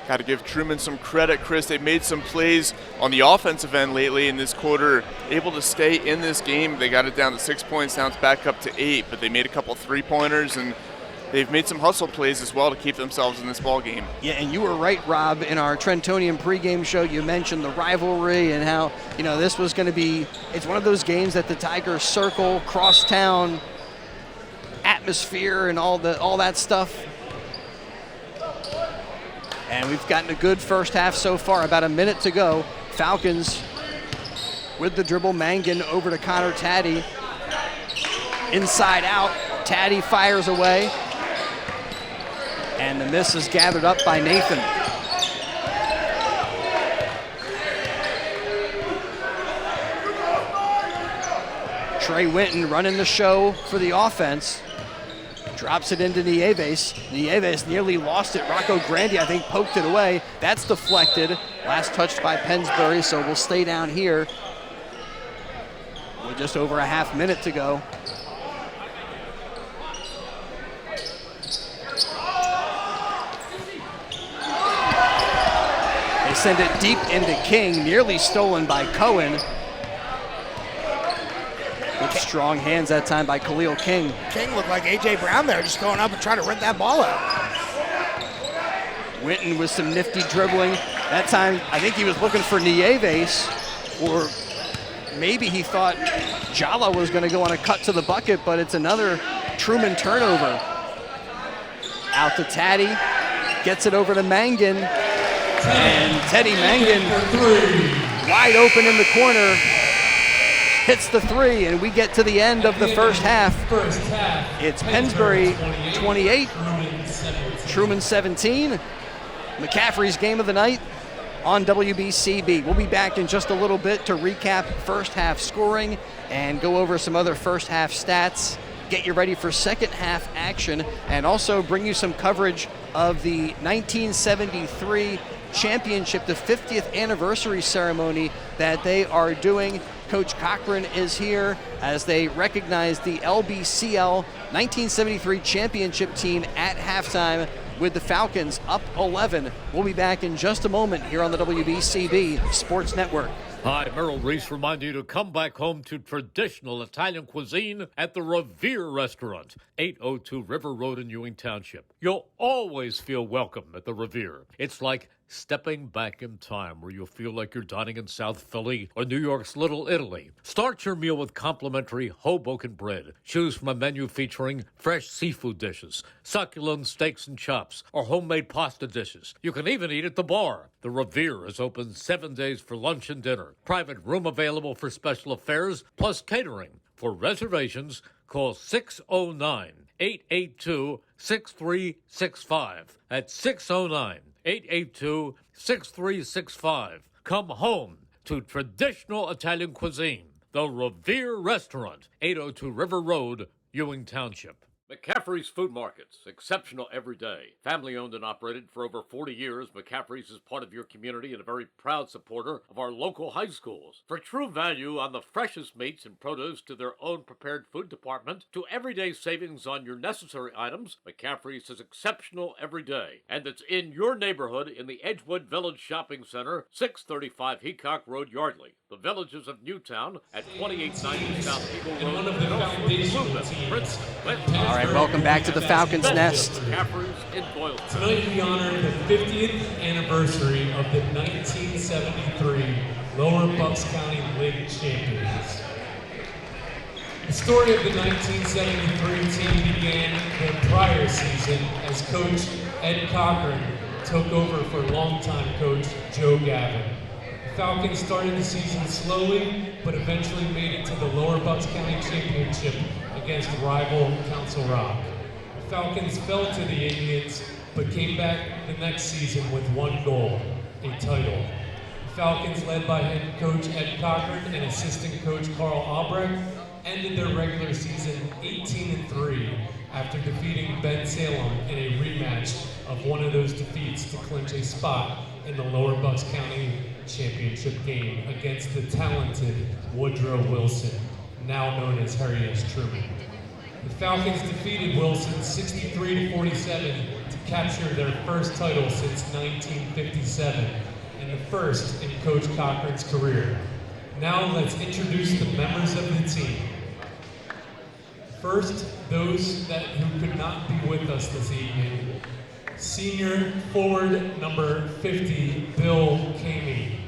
Got to give Truman some credit, Chris. They've made some plays on the offensive end lately in this quarter, able to stay in this game. They got it down to 6 points, now it's back up to 8, but they made a couple three-pointers, and they've made some hustle plays as well to keep themselves in this ball game. Yeah, and you were right, Rob, in our Trentonian pregame show. You mentioned the rivalry and how, this was going to be, it's one of those games that the Tigers circle, cross-town atmosphere and all that stuff. And we've gotten a good first half so far. About 1 minute to go. Falcons with the dribble. Mangan over to Connor Taddy. Inside out. Taddy fires away. And the miss is gathered up by Nathan. Trey Winton running the show for the offense. Drops it into Nieves. Nieves nearly lost it. Rocco Grandi, I think, poked it away. That's deflected. Last touched by Pennsbury, so we'll stay down here with just over a half minute to go. They send it deep into King, nearly stolen by Cohen. Good strong hands that time by Khalil King. King looked like A.J. Brown there, just going up and trying to rip that ball out. Winton with some nifty dribbling. That time, I think he was looking for Nieves, or maybe he thought Jala was going to go on a cut to the bucket, but it's another Truman turnover. Out to Taddy, gets it over to Mangan, and Teddy Mangan wide open in the corner. Hits the three, and we get to the end of the first half. It's Pennsbury 28, Truman 17. McCaffrey's game of the night on WBCB. We'll be back in just a little bit to recap first half scoring and go over some other first half stats, get you ready for second half action, and also bring you some coverage of the 1973 championship, the 50th anniversary ceremony that they are doing. Coach Cochran is here as they recognize the LBCL 1973 championship team at halftime with the Falcons up 11. We'll be back in just a moment here on the WBCB Sports Network. Hi, Merrill Reese reminding you to come back home to traditional Italian cuisine at the Revere Restaurant, 802 River Road in Ewing Township. You'll always feel welcome at the Revere. It's like stepping back in time where you'll feel like you're dining in South Philly or New York's Little Italy. Start your meal with complimentary Hoboken bread. Choose from a menu featuring fresh seafood dishes, succulent steaks and chops, or homemade pasta dishes. You can even eat at the bar. The Revere is open 7 days for lunch and dinner. Private room available for special affairs, plus catering. For reservations, call 609-882-6365. That's 609-882-6365. Come home to traditional Italian cuisine. The Revere Restaurant, 802 River Road, Ewing Township. McCaffrey's Food Markets, exceptional every day. Family owned and operated for over 40 years, McCaffrey's is part of your community and a very proud supporter of our local high schools. For true value on the freshest meats and produce to their own prepared food department, to everyday savings on your necessary items, McCaffrey's is exceptional every day. And it's in your neighborhood in the Edgewood Village Shopping Center, 635 Heacock Road, Yardley. The Villages of Newtown at 2890 South Eagle Road. One of the foundational teams. All right, welcome back to the Falcons Nest. McCaffrey's in Boylston. Tonight we honor the 50th anniversary of the 1973 Lower Bucks County League champions. The story of the 1973 team began the prior season as Coach Ed Cochran took over for longtime coach Joe Gavin. The Falcons started the season slowly, but eventually made it to the Lower Bucks County Championship against rival Council Rock. The Falcons fell to the Indians, but came back the next season with one goal, a title. The Falcons, led by head coach Ed Cochran and assistant coach Carl Albrecht, ended their regular season 18-3 after defeating Ben Salem in a rematch of one of those defeats to clinch a spot in the Lower Bucks County Championship game against the talented Woodrow Wilson, now known as Harry S. Truman. The Falcons defeated Wilson 63-47 to capture their first title since 1957 and the first in Coach Cochran's career. Now let's introduce the members of the team. First, those who could not be with us this evening. Senior forward number 50, Bill Kamey.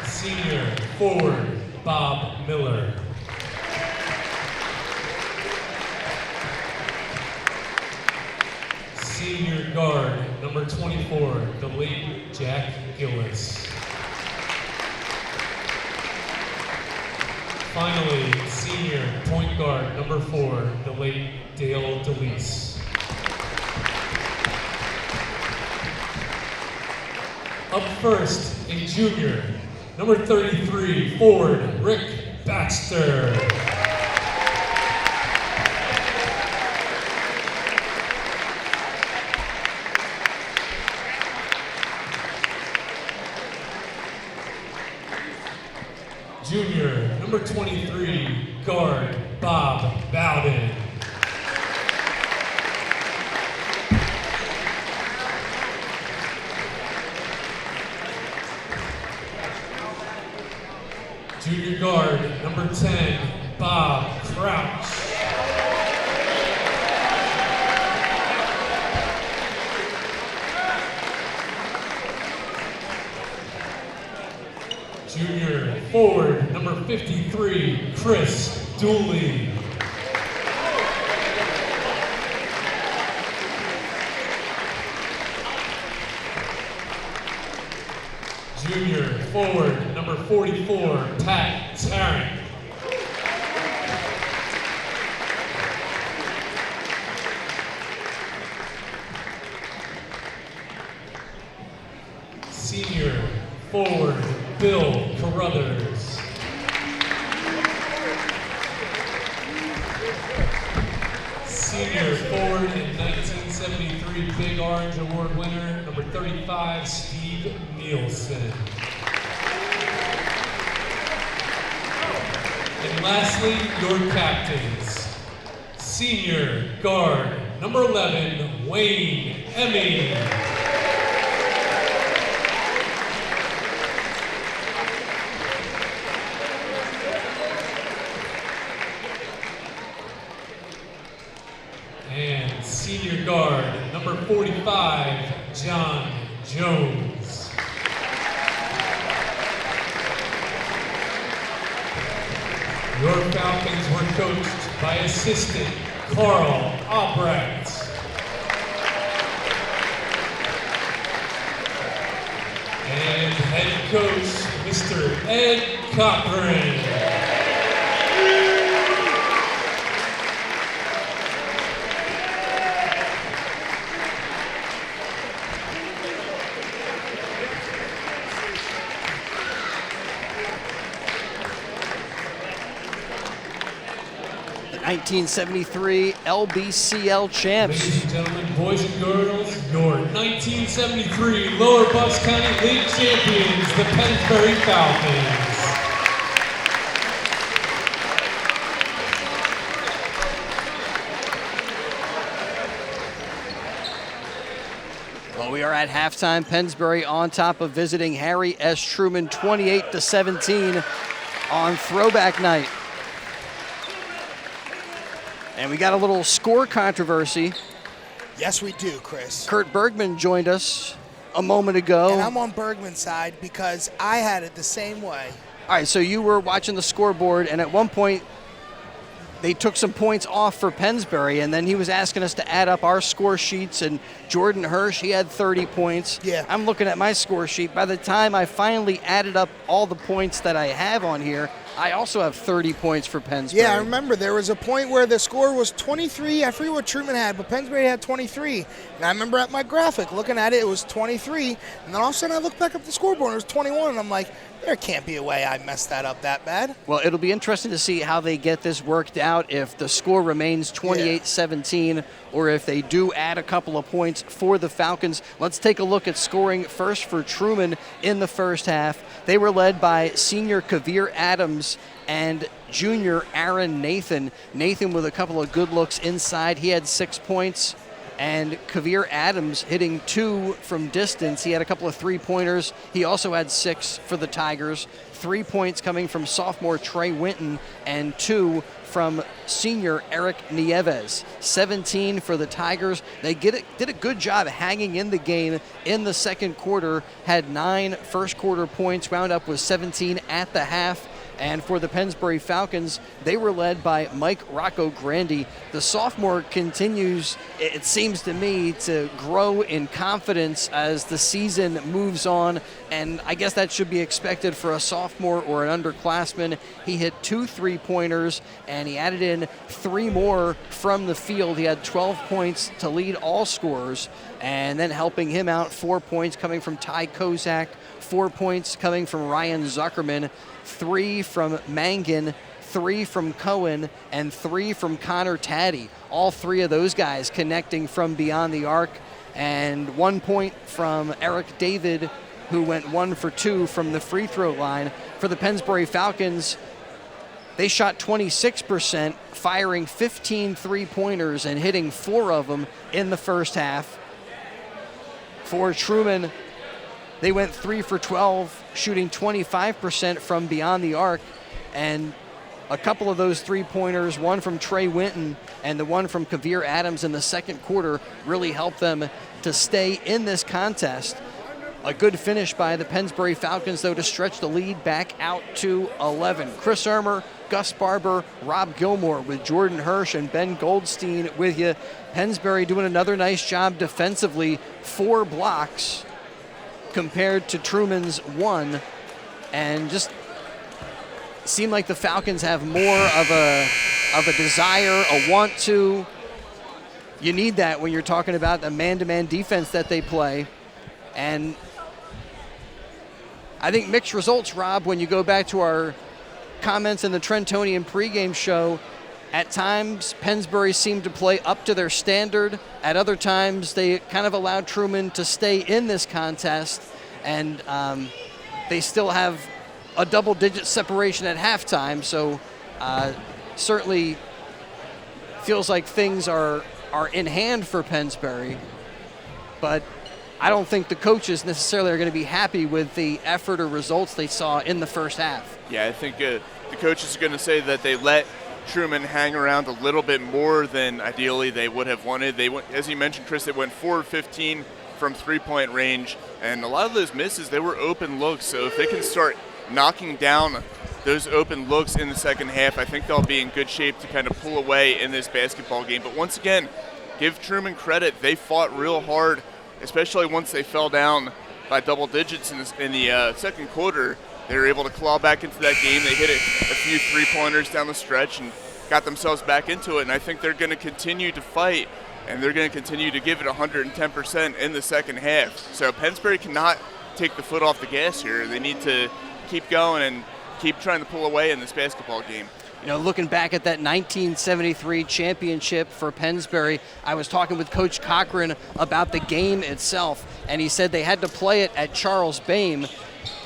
Senior forward, Bob Miller. Senior guard, number 24, the late Jack Gillis. Finally, senior point guard, number 4, the late Dale DeLeese. Up first, a junior, number 33, forward, Rick Baxter. Junior, number 23, guard, Bob Bowden. Junior guard, number 10, Bob Crouch. Junior forward, number 53, Chris Dooley. Junior forward, number 44, Pat Tarrant. Senior forward, Bill Carruthers. Senior forward and 1973 Big Orange Award winner, number 35, Steve Nielsen. And lastly, your captains. Senior guard, number 11, Wayne Emmy. And senior guard, number 45, John Jones. Your Falcons were coached by assistant Carl Albrecht. And head coach, Mr. Ed Cochran. 1973 LBCL champs. Ladies and gentlemen, boys and girls, your 1973 Lower Bucks County League champions, the Pennsbury Falcons. Well, we are at halftime. Pennsbury on top of visiting Harry S. Truman 28-17 on throwback night. And we got a little score controversy. Yes, we do, Chris. Kurt Bergman joined us a moment ago. And I'm on Bergman's side because I had it the same way. All right, so you were watching the scoreboard, and at one point they took some points off for Pennsbury, and then he was asking us to add up our score sheets, and Jordan Hirsch, he had 30 points. Yeah. I'm looking at my score sheet. By the time I finally added up all the points that I have on here, I also have 30 points for Pennsbury. Yeah, I remember there was a point where the score was 23. I forget what Truman had, but Pennsbury had 23. And I remember at my graphic looking at it, it was 23. And then all of a sudden I looked back up the scoreboard and it was 21. And I'm like, there can't be a way I messed that up that bad. Well, it'll be interesting to see how they get this worked out, if the score remains 28-17 or if they do add a couple of points for the Falcons. Let's take a look at scoring first for Truman in the first half. They were led by senior Kavir Adams and junior Aaron Nathan. Nathan with a couple of good looks inside. He had 6 points. And Kavir Adams hitting 2 from distance. He had a couple of three-pointers. He also had 6 for the Tigers. 3 points coming from sophomore Trey Winton and 2 from senior Eric Nieves. 17 for the Tigers. They did a good job hanging in the game in the second quarter. Had 9 first-quarter points, wound up with 17 at the half. And for the Pennsbury Falcons, they were led by Mike Rocco Grandi. The sophomore continues, it seems to me, to grow in confidence as the season moves on. And I guess that should be expected for a sophomore or an underclassman. He hit 2 3-pointers, and he added in 3 more from the field. He had 12 points to lead all scorers. And then helping him out, 4 points coming from Ty Kozak, 4 points coming from Ryan Zuckerman, 3 from Mangan, 3 from Cohen, and 3 from Connor Taddy. All 3 of those guys connecting from beyond the arc. And 1 point from Eric David, who went 1 for 2 from the free throw line. For the Pennsbury Falcons, they shot 26%, firing 15 three-pointers and hitting 4 of them in the first half. For Truman, they went 3 for 12, shooting 25% from beyond the arc, and a couple of those three-pointers, one from Trey Winton and the one from Kavir Adams in the second quarter, really helped them to stay in this contest. A good finish by the Pennsbury Falcons, though, to stretch the lead back out to 11. Chris Ermer, Gus Barber, Rob Gilmore with Jordan Hirsch and Ben Goldstein with you. Pennsbury doing another nice job defensively, 4 blocks compared to Truman's 1, and just seemed like the Falcons have more of a desire, a want to. You need that when you're talking about the man-to-man defense that they play. And I think mixed results, Rob, when you go back to our comments in the Trentonian pregame show. At times, Pennsbury seemed to play up to their standard. At other times, they kind of allowed Truman to stay in this contest, and they still have a double-digit separation at halftime. So certainly feels like things are in hand for Pennsbury, but I don't think the coaches necessarily are going to be happy with the effort or results they saw in the first half. Yeah, I think the coaches are going to say that they let Truman hang around a little bit more than ideally they would have wanted. They went, as you mentioned, Chris, they went 4 of 15 from three-point range, and a lot of those misses, they were open looks. So if they can start knocking down those open looks in the second half, I think they'll be in good shape to kind of pull away in this basketball game. But once again, give Truman credit. They fought real hard, especially once they fell down by double digits in the second quarter. They were able to claw back into that game. They hit a few three-pointers down the stretch and got themselves back into it. And I think they're going to continue to fight, and they're going to continue to give it 110% in the second half. So Pennsbury cannot take the foot off the gas here. They need to keep going and keep trying to pull away in this basketball game. looking back at that 1973 championship for Pennsbury, I was talking with Coach Cochran about the game itself, and he said they had to play it at Charles Boehm.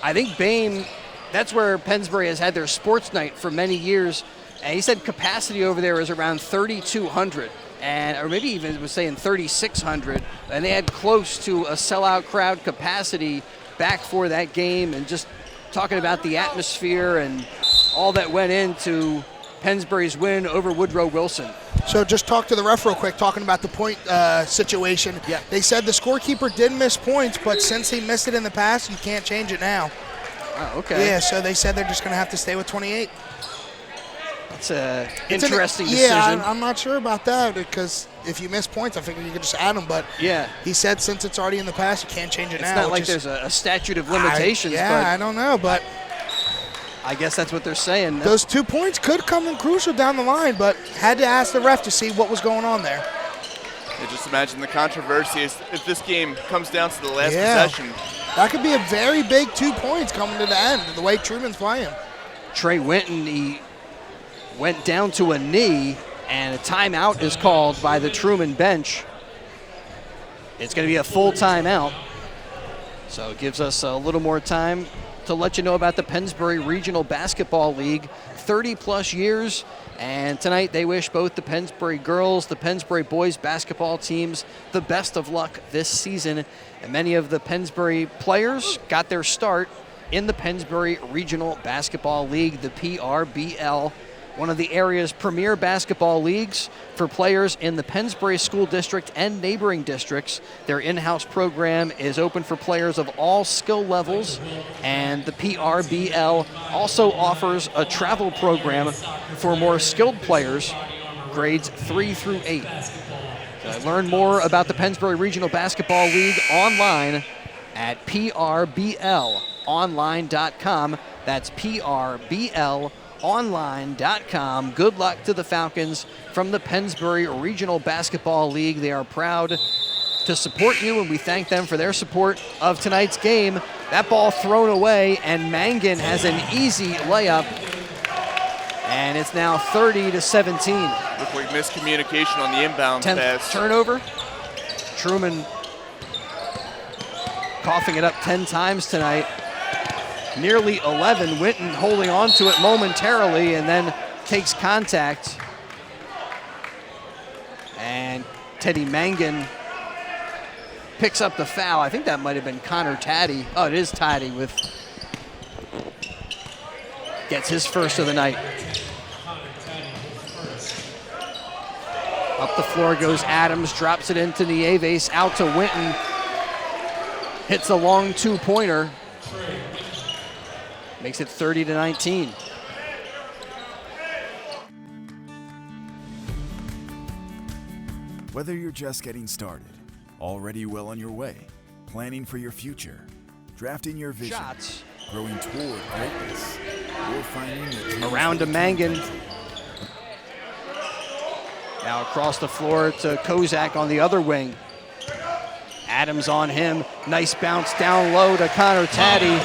I think Boehm, that's where Pennsbury has had their sports night for many years, and he said capacity over there is around 3,200. Or maybe even was saying 3,600, and they had close to a sellout crowd capacity back for that game, and just talking about the atmosphere and all that went into Pennsbury's win over Woodrow Wilson. So just talk to the ref real quick, talking about the point situation. Yeah. They said the scorekeeper did miss points, but since he missed it in the past, you can't change it now. Oh, okay. Yeah, so they said they're just going to have to stay with 28. It's an interesting decision. Yeah, I'm not sure about that, because if you miss points, I figure you could just add them. But yeah, he said since it's already in the past, you can't change it now. It's not like there's a statute of limitations. I don't know, but I guess that's what they're saying. Those 2 points could come in crucial down the line, but had to ask the ref to see what was going on there. Yeah, just imagine the controversy if this game comes down to the last possession. That could be a very big 2 points coming to the end, the way Truman's playing. Trey Winton, he went down to a knee, and a timeout is called by the Truman bench. It's going to be a full timeout, so it gives us a little more time to let you know about the Pennsbury Regional Basketball League, 30-plus years, and tonight they wish both the Pennsbury girls, the Pennsbury boys basketball teams the best of luck this season, and many of the Pennsbury players got their start in the Pennsbury Regional Basketball League, the PRBL, one of the area's premier basketball leagues for players in the Pennsbury School District and neighboring districts. Their in-house program is open for players of all skill levels, and the PRBL also offers a travel program for more skilled players, grades 3 through 8. Learn more about the Pennsbury Regional Basketball League online at prblonline.com. That's prblonline.com. Good luck to the Falcons from the Pennsbury Regional Basketball League. They are proud to support you, and we thank them for their support of tonight's game. That ball thrown away, and Mangan has an easy layup, and it's now 30-17. Looked like miscommunication on the inbound pass. Turnover. Truman coughing it up 10 times tonight. Nearly 11. Winton holding on to it momentarily and then takes contact. And Teddy Mangan picks up the foul. I think that might have been Connor Taddy. Oh, it is Taddy with gets his first of the night. Up the floor goes Adams, drops it into Nieves, out to Winton. Hits a long two-pointer. Makes it 30-19. Whether you're just getting started, already well on your way, planning for your future, drafting your vision, Shots. Growing toward greatness, or finding the around to Mangan. Now across the floor to Kozak on the other wing. Adams on him. Nice bounce down low to Connor Taddy.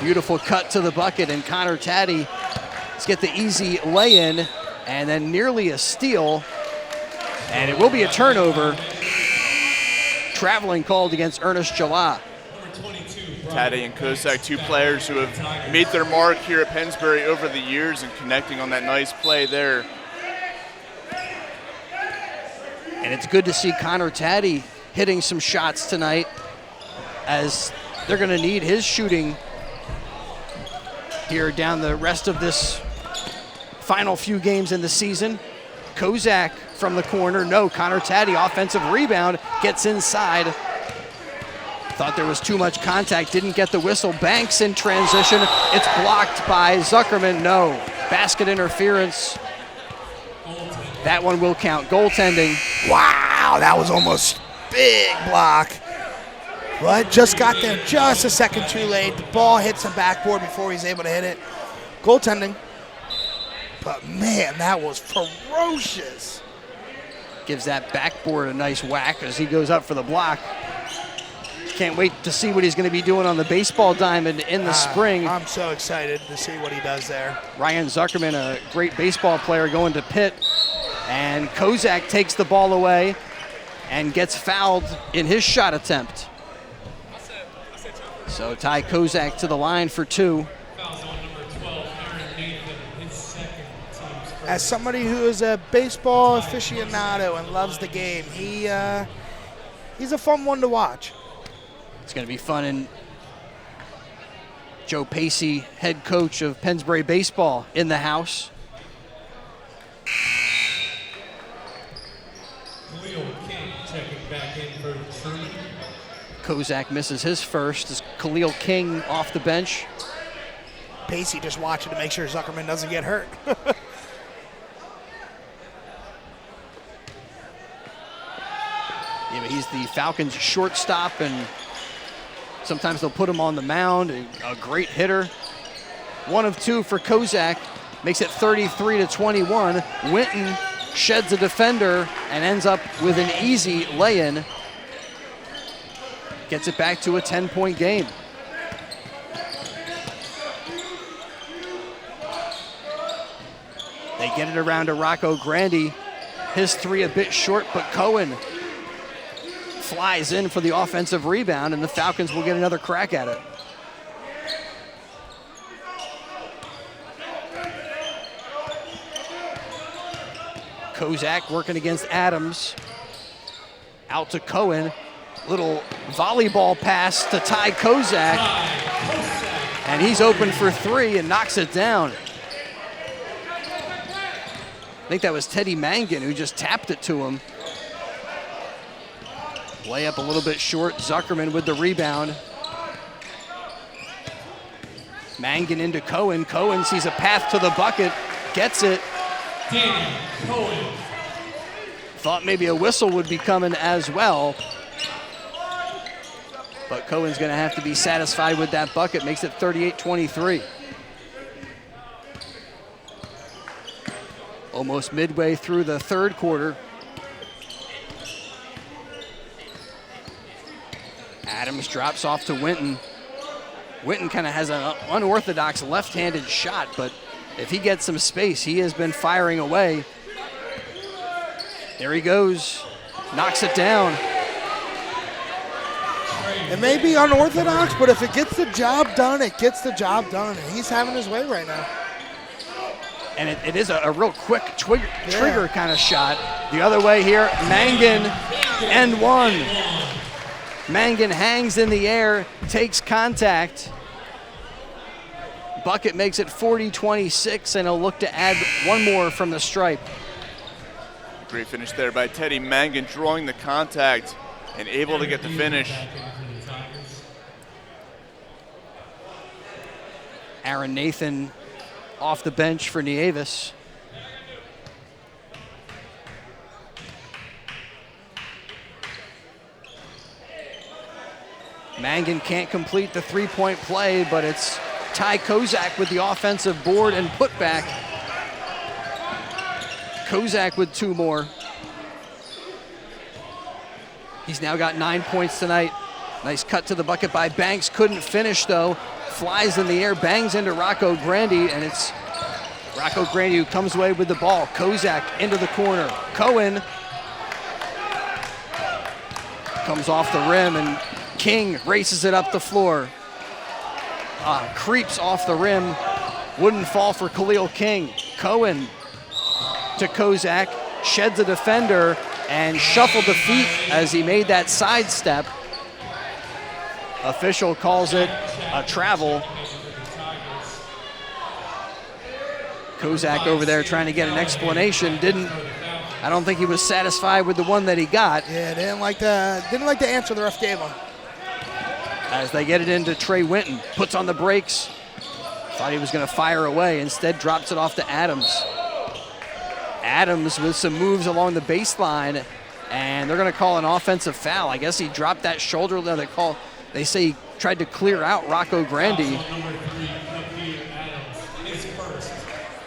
Beautiful cut to the bucket, and Connor Taddy let's get the easy lay-in, and then nearly a steal, and it will be a turnover. Traveling called against Ernest Jala. Taddy and Kozak, two players who have made their mark here at Pennsbury over the years and connecting on that nice play there. And it's good to see Connor Taddy hitting some shots tonight, as they're going to need his shooting here down the rest of this final few games in the season. Kozak from the corner. No, Connor Taddy, offensive rebound, gets inside. Thought there was too much contact, didn't get the whistle. Banks in transition. It's blocked by Zuckerman. No, basket interference. That one will count. Goaltending. Wow, that was almost big block. But just got there just a second too late. The ball hits the backboard before he's able to hit it. Goaltending. But man, that was ferocious. Gives that backboard a nice whack as he goes up for the block. Can't wait to see what he's going to be doing on the baseball diamond in the spring. I'm so excited to see what he does there. Ryan Zuckerman, a great baseball player, going to Pitt. And Kozak takes the ball away and gets fouled in his shot attempt. So Ty Kozak to the line for 2. As somebody who is a baseball aficionado and loves the game, he's a fun one to watch. It's going to be fun. And Joe Pacey, head coach of Pennsbury baseball, in the house. Khalil King checking back in for Truman. Kozak misses his first. Is Khalil King off the bench? Pacey just watching to make sure Zuckerman doesn't get hurt. Yeah, but he's the Falcons' shortstop, and sometimes they'll put him on the mound. A great hitter. 1 of 2 for Kozak. Makes it 33-21. Winton sheds a defender and ends up with an easy lay-in. Gets it back to a 10-point game. They get it around to Rocco Grandi. His 3 a bit short, but Cohen flies in for the offensive rebound, and the Falcons will get another crack at it. Kozak working against Adams. Out to Cohen. Little volleyball pass to Ty Kozak. And he's open for 3 and knocks it down. I think that was Teddy Mangan who just tapped it to him. Layup a little bit short. Zuckerman with the rebound. Mangan into Cohen. Cohen sees a path to the bucket. Gets it. Danny Cohen. Thought maybe a whistle would be coming as well. But Cohen's going to have to be satisfied with that bucket. Makes it 38-23. Almost midway through the third quarter. Adams drops off to Winton. Winton kind of has an unorthodox left-handed shot, but if he gets some space, he has been firing away. There he goes. Knocks it down. It may be unorthodox, but if it gets the job done, it gets the job done. And he's having his way right now. And it is a real quick trigger kind of shot. The other way here, Mangan, and 1. Mangan hangs in the air, takes contact. Bucket makes it 40-26, and he'll look to add 1 more from the stripe. Great finish there by Teddy Mangan, drawing the contact and able to get the finish. Aaron Nathan off the bench for Nieves. Mangan can't complete the 3-point play, but it's Ty Kozak with the offensive board and putback. Kozak with 2 more. He's now got 9 points tonight. Nice cut to the bucket by Banks. Couldn't finish though. Flies in the air, bangs into Rocco Grandi, and it's Rocco Grandi who comes away with the ball. Kozak into the corner. Cohen comes off the rim, and King races it up the floor. Creeps off the rim. Wouldn't fall for Khalil King. Cohen to Kozak, sheds a defender, and shuffled the feet as he made that sidestep. Official calls it a travel. Kozak over there trying to get an explanation. I don't think he was satisfied with the one that he got. Yeah, didn't like the answer the ref gave him. As they get it into Trey Winton, puts on the brakes. Thought he was going to fire away. Instead, drops it off to Adams. Adams with some moves along the baseline, and they're going to call an offensive foul. I guess he dropped that shoulder. They say he tried to clear out Rocco Grandi.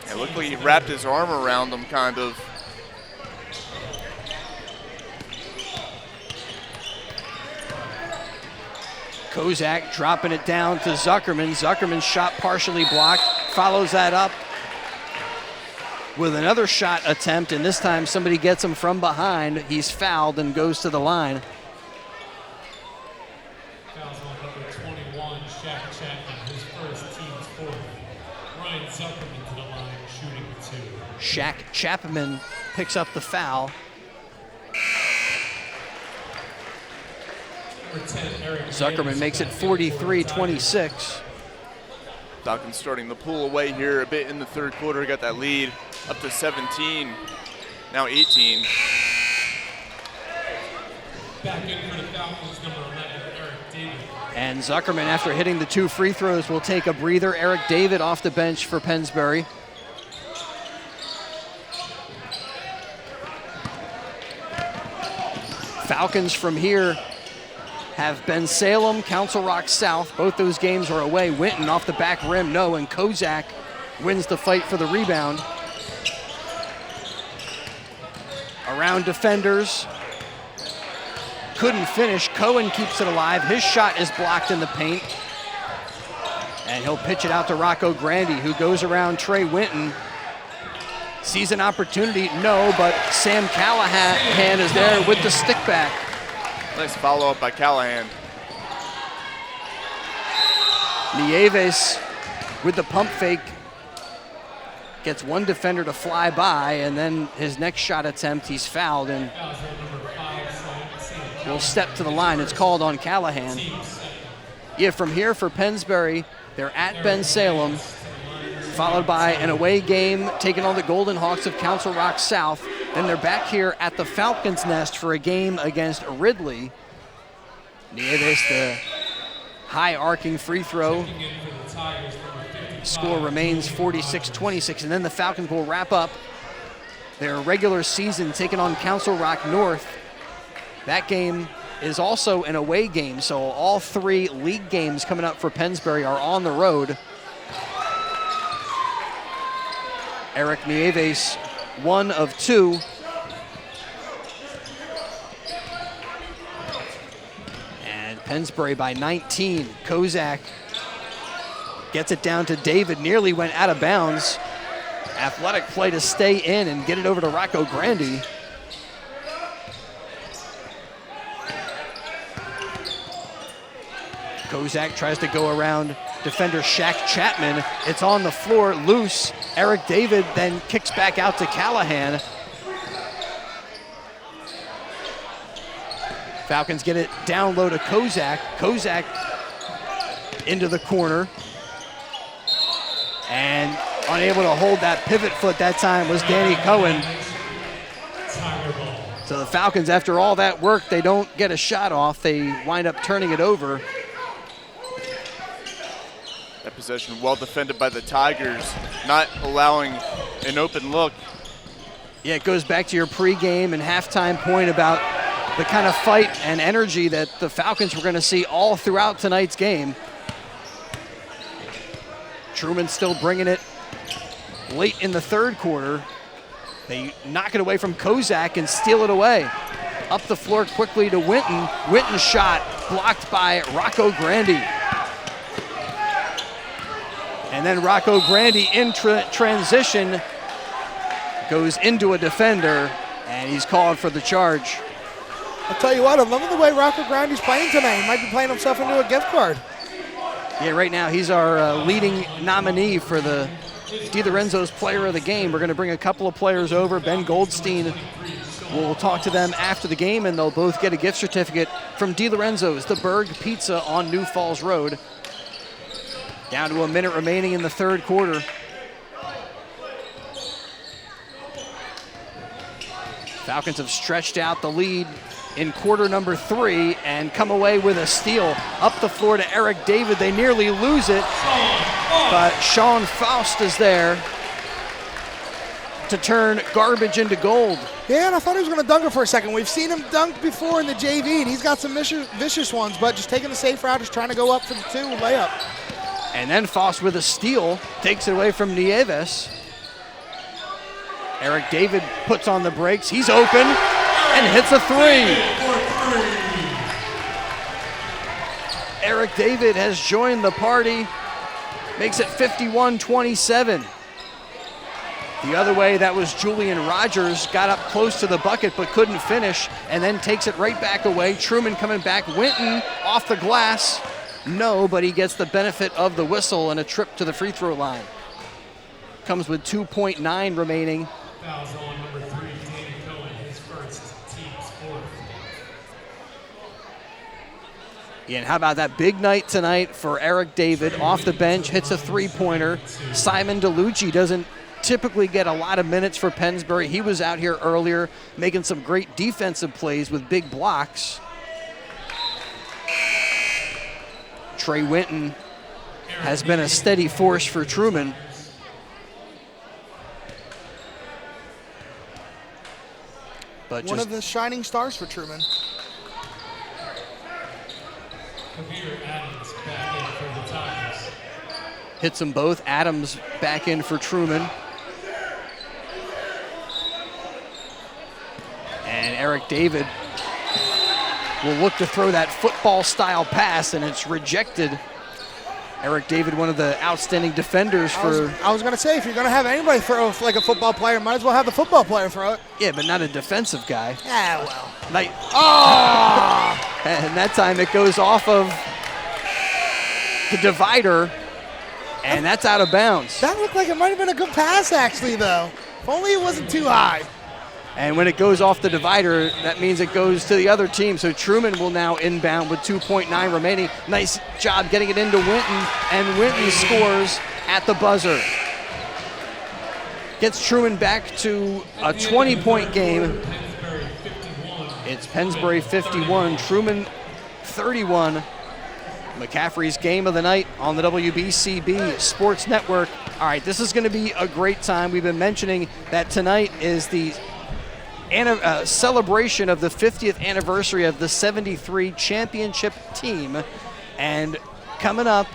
It looked like he wrapped his arm around him, kind of. Kozak dropping it down to Zuckerman. Zuckerman's shot partially blocked, follows that up with another shot attempt, and this time somebody gets him from behind. He's fouled and goes to the line. Fouls on number 21, Shaq Chapman, his first, team's fourth. Ryan Zuckerman to the line, shooting 2. Shaq Chapman picks up the foul. Number 10, Eric Zuckerman Davis, makes it back in for the 43-26. Falcons starting to pull away here a bit in the third quarter. Got that lead up to 17, now 18. Back in for the Falcons, number 11, Eric David. And Zuckerman, after hitting the 2 free throws, will take a breather. Eric David off the bench for Pennsbury. Falcons from here have Ben Salem, Council Rock South. Both those games are away. Winton off the back rim, no, and Kozak wins the fight for the rebound. Around defenders. Couldn't finish. Cohen keeps it alive. His shot is blocked in the paint. And he'll pitch it out to Rocco Grandi, who goes around Trey Winton. Sees an opportunity, no, but Sam Callahan is there with the stick back. Nice follow-up by Callahan. Nieves with the pump fake gets one defender to fly by, and then his next shot attempt, he's fouled and will step to the line. It's called on Callahan. Yeah, from here for Pennsbury, they're at Ben Salem, followed by an away game taking on the Golden Hawks of Council Rock South. Then they're back here at the Falcons' Nest for a game against Ridley. Nieves, the high arcing free throw. Score remains 46-26, and then the Falcons will wrap up their regular season taking on Council Rock North. That game is also an away game, so all 3 league games coming up for Pennsbury are on the road. Eric Nieves, 1 of 2. And Pennsbury by 19. Kozak gets it down to David, nearly went out of bounds. Athletic play to stay in and get it over to Rocco Grandi. Kozak tries to go around defender Shaq Chapman. It's on the floor, loose. Eric David then kicks back out to Callahan. Falcons get it down low to Kozak. Kozak into the corner. And unable to hold that pivot foot that time was Danny Cohen. So the Falcons, after all that work, they don't get a shot off. They wind up turning it over. That possession well defended by the Tigers, not allowing an open look. Yeah, it goes back to your pregame and halftime point about the kind of fight and energy that the Falcons were going to see all throughout tonight's game. Truman still bringing it late in the third quarter. They knock it away from Kozak and steal it away. Up the floor quickly to Winton. Winton's shot blocked by Rocco Grandi. And then Rocco Grandi in transition goes into a defender, and he's called for the charge. I'll tell you what, I love the way Rocco Grandi's playing tonight. He might be playing himself into a gift card. Yeah, right now he's our leading nominee for the DiLorenzo's Player of the Game. We're going to bring a couple of players over. Ben Goldstein will talk to them after the game, and they'll both get a gift certificate from DiLorenzo's, the Berg Pizza on New Falls Road. Down to a minute remaining in the third quarter. Falcons have stretched out the lead in quarter number 3 and come away with a steal. Up the floor to Eric David. They nearly lose it, but Sean Faust is there to turn garbage into gold. Yeah, and I thought he was going to dunk it for a second. We've seen him dunk before in the JV, and he's got some vicious ones, but just taking the safe route, just trying to go up for the 2 layup. And then Faust with a steal, takes it away from Nieves. Eric David puts on the brakes. He's open and hits a 3. Eric David has joined the party, makes it 51-27. The other way, that was Julian Rogers, got up close to the bucket but couldn't finish, and then takes it right back away. Truman coming back, Winton off the glass. No, but he gets the benefit of the whistle and a trip to the free throw line. Comes with 2.9 remaining. Fouls on number 3, Danny Cohen, his first, team's fourth. And how about that big night tonight for Eric David, off the bench, hits a three-pointer. Simon DeLucci doesn't typically get a lot of minutes for Pennsbury. He was out here earlier making some great defensive plays with big blocks. Trey Winton has been a steady force for Truman. But one of the shining stars for Truman. Adams back in for the Tigers. Hits them both. Adams back in for Truman. And Eric David will look to throw that football-style pass, and it's rejected. Eric David, one of the outstanding defenders for... I was going to say, if you're going to have anybody throw like a football player, might as well have the football player throw it. Yeah, but not a defensive guy. Yeah, well. Like, oh! And that time it goes off of the divider, and that's out of bounds. That looked like it might have been a good pass, actually, though. If only it wasn't too high. And when it goes off the divider, that means it goes to the other team. So Truman will now inbound with 2.9 remaining. Nice job getting it into Winton, and Winton scores at the buzzer. Gets Truman back to a 20-point game. It's Pennsbury 51, Truman 31. McCaffrey's game of the night on the WBCB Sports Network. All right, this is going to be a great time. We've been mentioning that tonight is the celebration of the 50th anniversary of the 73 championship team. And coming up,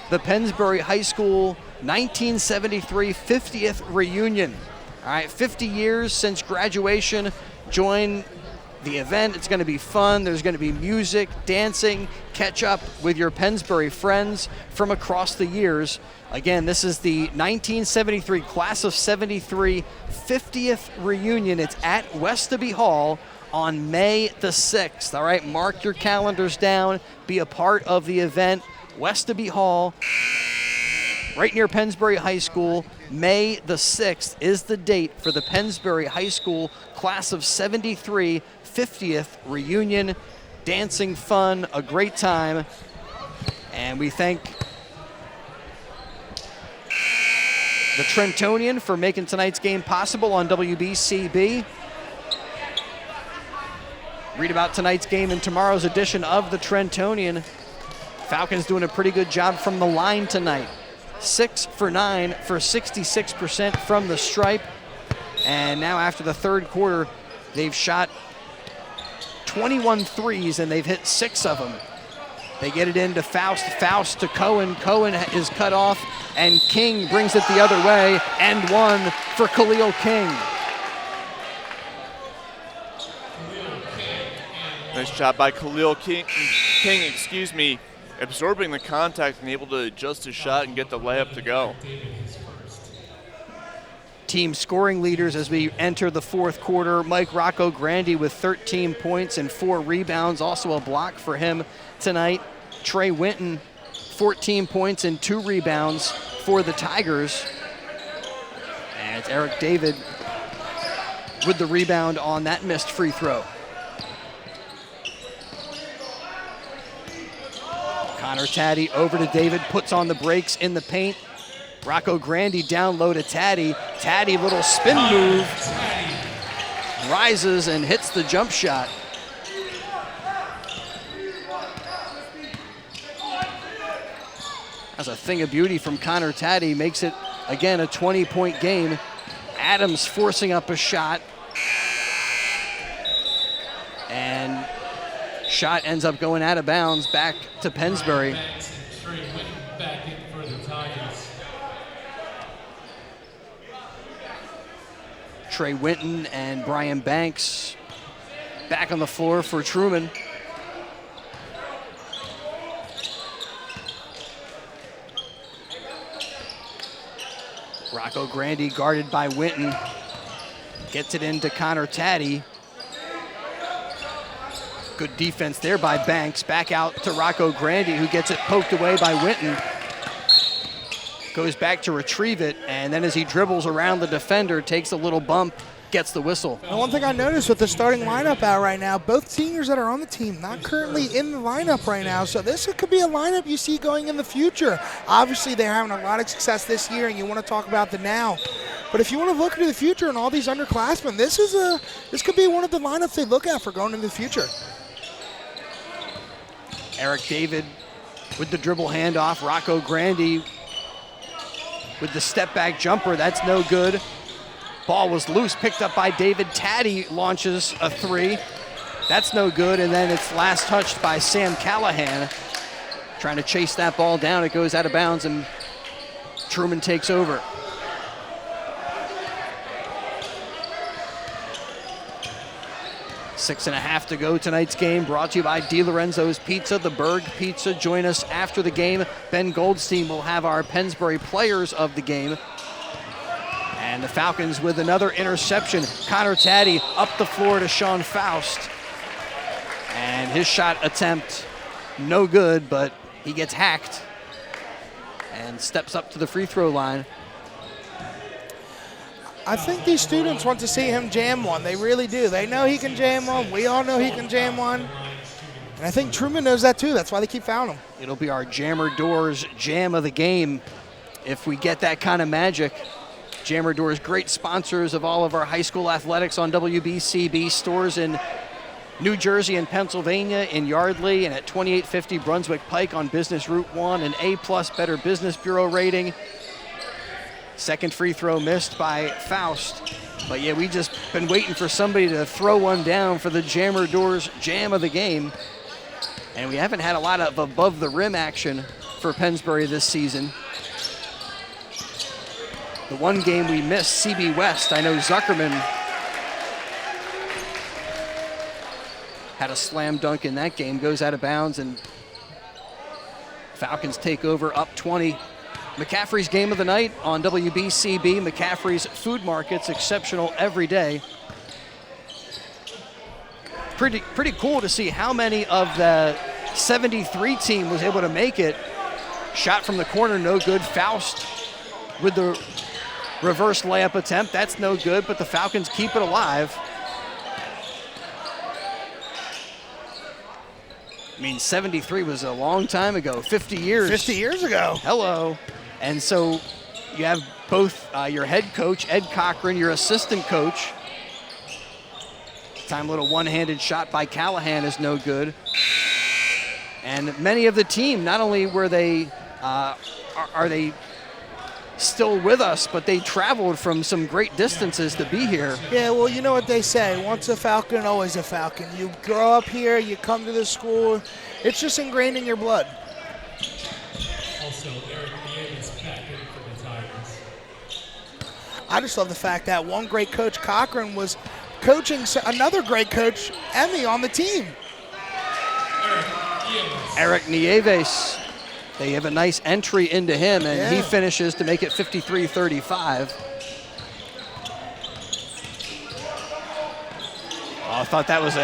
the Pennsbury High School 1973 50th reunion. All right, 50 years since graduation. Join the event. It's going to be fun. There's going to be music, dancing, catch up with your Pennsbury friends from across the years. Again, this is the 1973 Class of 73 50th reunion. It's at Westaby Hall on May the 6th. All right, mark your calendars down. Be a part of the event. Westaby Hall, right near Pennsbury High School. May the 6th is the date for the Pennsbury High School Class of 73 50th reunion. Dancing, fun, a great time. And we thank the Trentonian for making tonight's game possible on WBCB. Read about tonight's game in tomorrow's edition of the Trentonian. Falcons doing a pretty good job from the line tonight. 6 for 9 for 66% from the stripe. And now after the third quarter, they've shot 21 threes and they've hit 6 of them. They get it into Faust, Faust to Cohen. Cohen is cut off, and King brings it the other way, and one for Khalil King. Nice job by Khalil King, absorbing the contact and able to adjust his shot and get the layup to go. Team scoring leaders as we enter the fourth quarter. Mike Rocco Grandi with 13 points and 4 rebounds, also a block for him tonight. Trey Winton, 14 points and 2 rebounds for the Tigers. And it's Eric David with the rebound on that missed free throw. Connor Taddy over to David, puts on the brakes in the paint. Rocco Grandi down low to Taddy. Taddy, little spin move. Rises and hits the jump shot. That's a thing of beauty from Connor Taddy. Makes it, again, a 20-point game. Adams forcing up a shot. And shot ends up going out of bounds back to Pennsbury. Trey Winton and Brian Banks back on the floor for Truman. Rocco Grandi guarded by Winton. Gets it into Connor Taddy. Good defense there by Banks. Back out to Rocco Grandi, who gets it poked away by Winton. Goes back to retrieve it, and then as he dribbles around the defender, takes a little bump, gets the whistle. And one thing I noticed with the starting lineup out right now, both seniors that are on the team not currently in the lineup right now, so this could be a lineup you see going in the future. Obviously, they're having a lot of success this year, and you want to talk about the now. But if you want to look into the future and all these underclassmen, this could be one of the lineups they look at for going into the future. Eric David with the dribble handoff. Rocco Grandi with the step-back jumper. That's no good. Ball was loose, picked up by David. Taddy launches a three. That's no good, and then it's last touched by Sam Callahan. Trying to chase that ball down. It goes out of bounds, and Truman takes over. 6.5 to go tonight's game, brought to you by DiLorenzo's Pizza, the Berg Pizza. Join us after the game. Ben Goldstein will have our Pennsbury players of the game. And the Falcons with another interception. Connor Taddy up the floor to Sean Faust. And his shot attempt, no good, but he gets hacked and steps up to the free throw line. I think these students want to see him jam one. They really do. They know he can jam one. We all know he can jam one. And I think Truman knows that too. That's why they keep fouling him. It'll be our Jammer Doors jam of the game if we get that kind of magic. Jammer Doors, great sponsors of all of our high school athletics on WBCB. Stores in New Jersey and Pennsylvania, in Yardley, and at 2850 Brunswick Pike on Business Route 1, an A+ Better Business Bureau rating. Second free throw missed by Faust. But yeah, we just been waiting for somebody to throw one down for the Jammer Doors jam of the game. And we haven't had a lot of above the rim action for Pennsbury this season. The one game we missed, CB West, I know Zuckerman had a slam dunk in that game, goes out of bounds, and Falcons take over up 20. McCaffrey's game of the night on WBCB. McCaffrey's Food Markets, exceptional every day. Pretty cool to see how many of the 73 team was able to make it. Shot from the corner, no good. Faust with the reverse layup attempt, that's no good, but the Falcons keep it alive. I mean, 73 was a long time ago, 50 years. 50 years ago. Hello. And so you have both your head coach, Ed Cochran, your assistant coach. Time little one-handed shot by Callahan is no good. And many of the team, not only were they, are they still with us, but they traveled from some great distances to be here. Yeah, well, you know what they say, once a Falcon, always a Falcon. You grow up here, you come to this school, it's just ingrained in your blood. Also, Eric Davis back in for the Tigers. I just love the fact that one great coach, Cochran, was coaching another great coach, Emmy, on the team. Eric Nieves. They have a nice entry into him, and he finishes to make it 53-35. I thought that was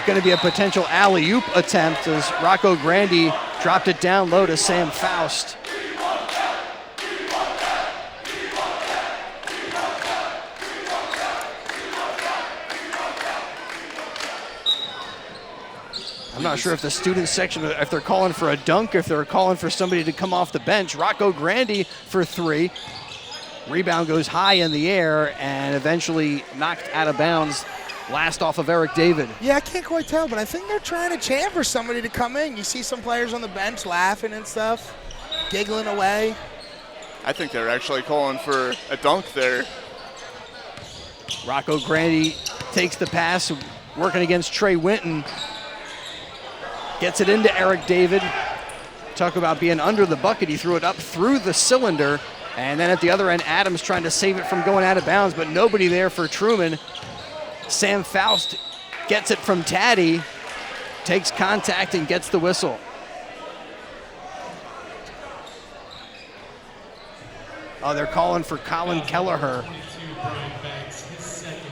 going to be a potential alley-oop attempt as Rocco Grandi dropped it down low to Sam Faust. I'm not sure if the student section, if they're calling for a dunk, if they're calling for somebody to come off the bench. Rocco Grandi for three. Rebound goes high in the air and eventually knocked out of bounds. Last off of Eric David. Yeah, I can't quite tell, but I think they're trying to chant for somebody to come in. You see some players on the bench laughing and stuff, giggling away. I think they're actually calling for a dunk there. Rocco Grandi takes the pass, working against Trey Winton. Gets it into Eric David. Talk about being under the bucket. He threw it up through the cylinder. And then at the other end, Adams trying to save it from going out of bounds, but nobody there for Truman. Sam Faust gets it from Taddy, takes contact and gets the whistle. Oh, they're calling for Colin Kelleher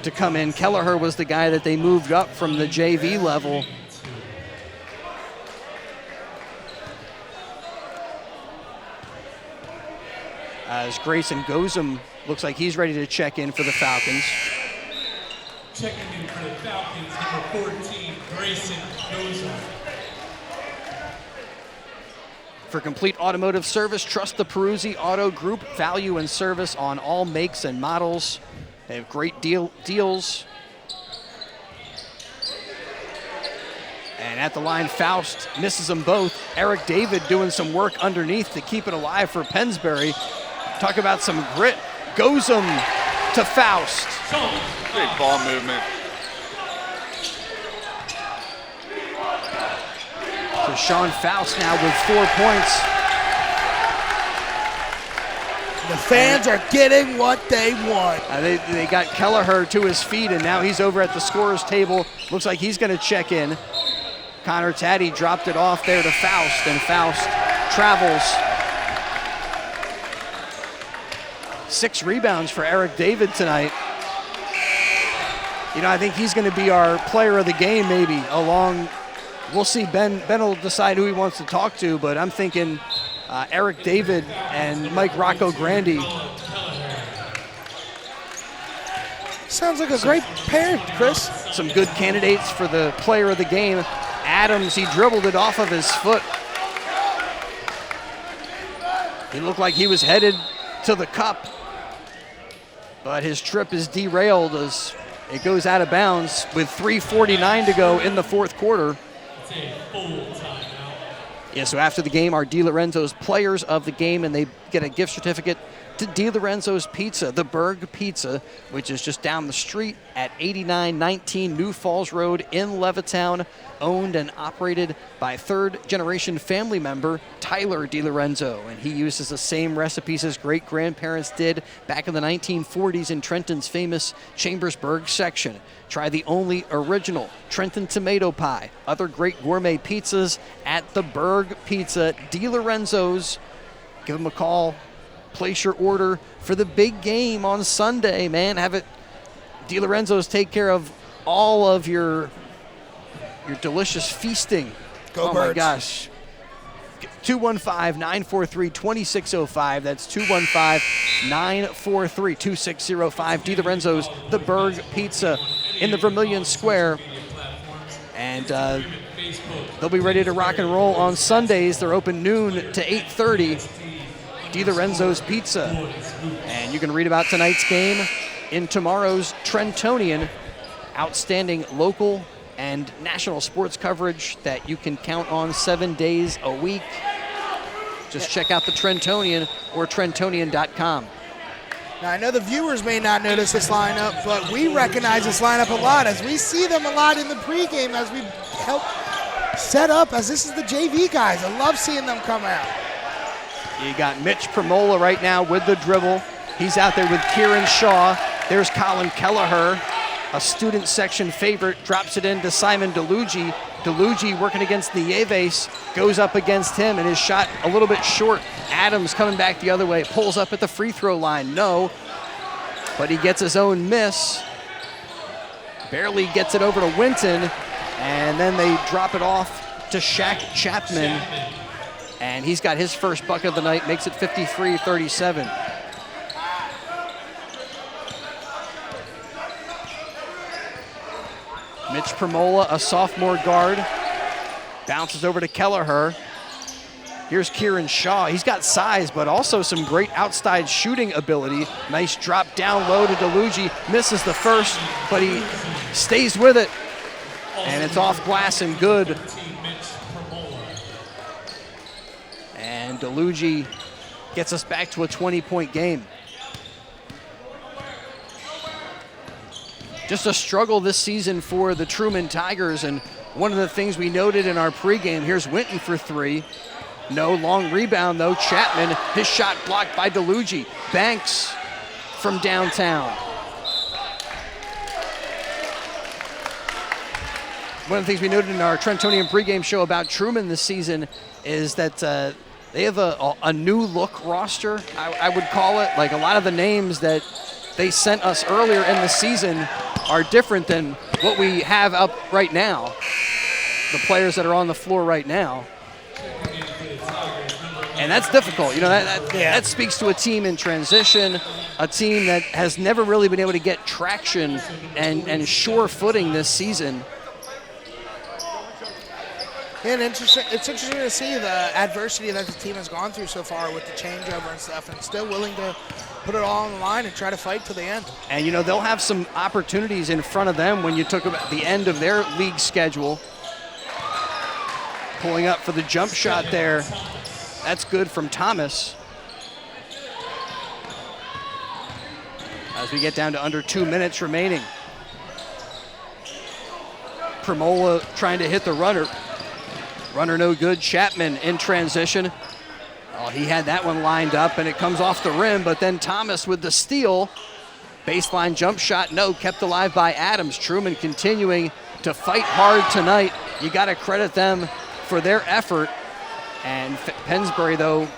to come in. Kelleher was the guy that they moved up from the JV level. As Grayson Gozum looks like he's ready to check in for the Falcons. Checking in for the Falcons, number 14, Grayson Gozum. For complete automotive service, trust the Peruzzi Auto Group. Value and service on all makes and models. They have great deals. And at the line, Faust misses them both. Eric David doing some work underneath to keep it alive for Pennsbury. Talk about some grit. Gozum to Faust. Great ball movement. So Sean Faust now with 4 points. The fans are getting what they want. They got Kelleher to his feet, and now he's over at the scorer's table. Looks like he's going to check in. Connor Taddy dropped it off there to Faust, and Faust travels. 6 rebounds for Eric David tonight. You know, I think he's going to be our player of the game maybe along. We'll see. Ben will decide who he wants to talk to, but I'm thinking Eric David and Mike Rocco Grandi. Sounds like a great pair, Chris. Some good candidates for the player of the game. Adams, he dribbled it off of his foot. He looked like he was headed to the cup, but his trip is derailed as it goes out of bounds with 3:49 to go in the fourth quarter. Yeah, so after the game, our DiLorenzo's players of the game, and they get a gift certificate to DiLorenzo's Pizza, the Berg Pizza, which is just down the street at 8919 New Falls Road in Levittown, owned and operated by third-generation family member Tyler DiLorenzo. And he uses the same recipes his great-grandparents did back in the 1940s in Trenton's famous Chambersburg section. Try the only original Trenton tomato pie, other great gourmet pizzas at the Berg Pizza, DiLorenzo's. Give them a call. Place your order for the big game on Sunday, man. Have it. DiLorenzo's take care of all of your delicious feasting. Go Oh Birds. My gosh. 215-943-2605. That's 215-943-2605. DiLorenzo's The Berg Pizza in the Vermilion Square. And they'll be ready to rock and roll on Sundays. They're open noon to 8:30. DiLorenzo's Pizza. And you can read about tonight's game in tomorrow's Trentonian. Outstanding local and national sports coverage that you can count on 7 days a week. Just check out the Trentonian or Trentonian.com. Now, I know the viewers may not notice this lineup, but we recognize this lineup a lot as we see them a lot in the pregame as we help set up, as this is the JV guys. I love seeing them come out. You got Mitch Premola right now with the dribble. He's out there with Kieran Shaw. There's Colin Kelleher, a student section favorite, drops it into Simon DeLuigi. DeLuigi working against Nieves, goes up against him, and his shot a little bit short. Adams coming back the other way, pulls up at the free throw line. No, but he gets his own miss. Barely gets it over to Winton, and then they drop it off to Shaq Chapman. And he's got his first bucket of the night, makes it 53-37. Mitch Premola, a sophomore guard, bounces over to Kelleher. Here's Kieran Shaw. He's got size, but also some great outside shooting ability. Nice drop down low to DeLuigi. Misses the first, but he stays with it. And it's off glass and good. And DeLuigi gets us back to a 20-point game. Just a struggle this season for the Truman Tigers, and one of the things we noted in our pregame, here's Winton for three. No long rebound though. Chapman, his shot blocked by DeLuigi. Banks from downtown. One of the things we noted in our Trentonian pregame show about Truman this season is that They have a new look roster, I would call it. Like a lot of the names that they sent us earlier in the season are different than what we have up right now. The players that are on the floor right now. And that's difficult. You know, that speaks to a team in transition, a team that has never really been able to get traction and sure footing this season. And it's interesting to see the adversity that the team has gone through so far with the changeover and stuff, and still willing to put it all on the line and try to fight to the end. And, you know, they'll have some opportunities in front of them when you took about the end of their league schedule. Pulling up for the jump shot there. That's good from Thomas. As we get down to under 2 minutes remaining. Premola trying to hit the runner. Runner no good. Chapman in transition. Oh, he had that one lined up, and it comes off the rim, but then Thomas with the steal. Baseline jump shot, no, kept alive by Adams. Truman continuing to fight hard tonight. You got to credit them for their effort. And Pennsbury, though,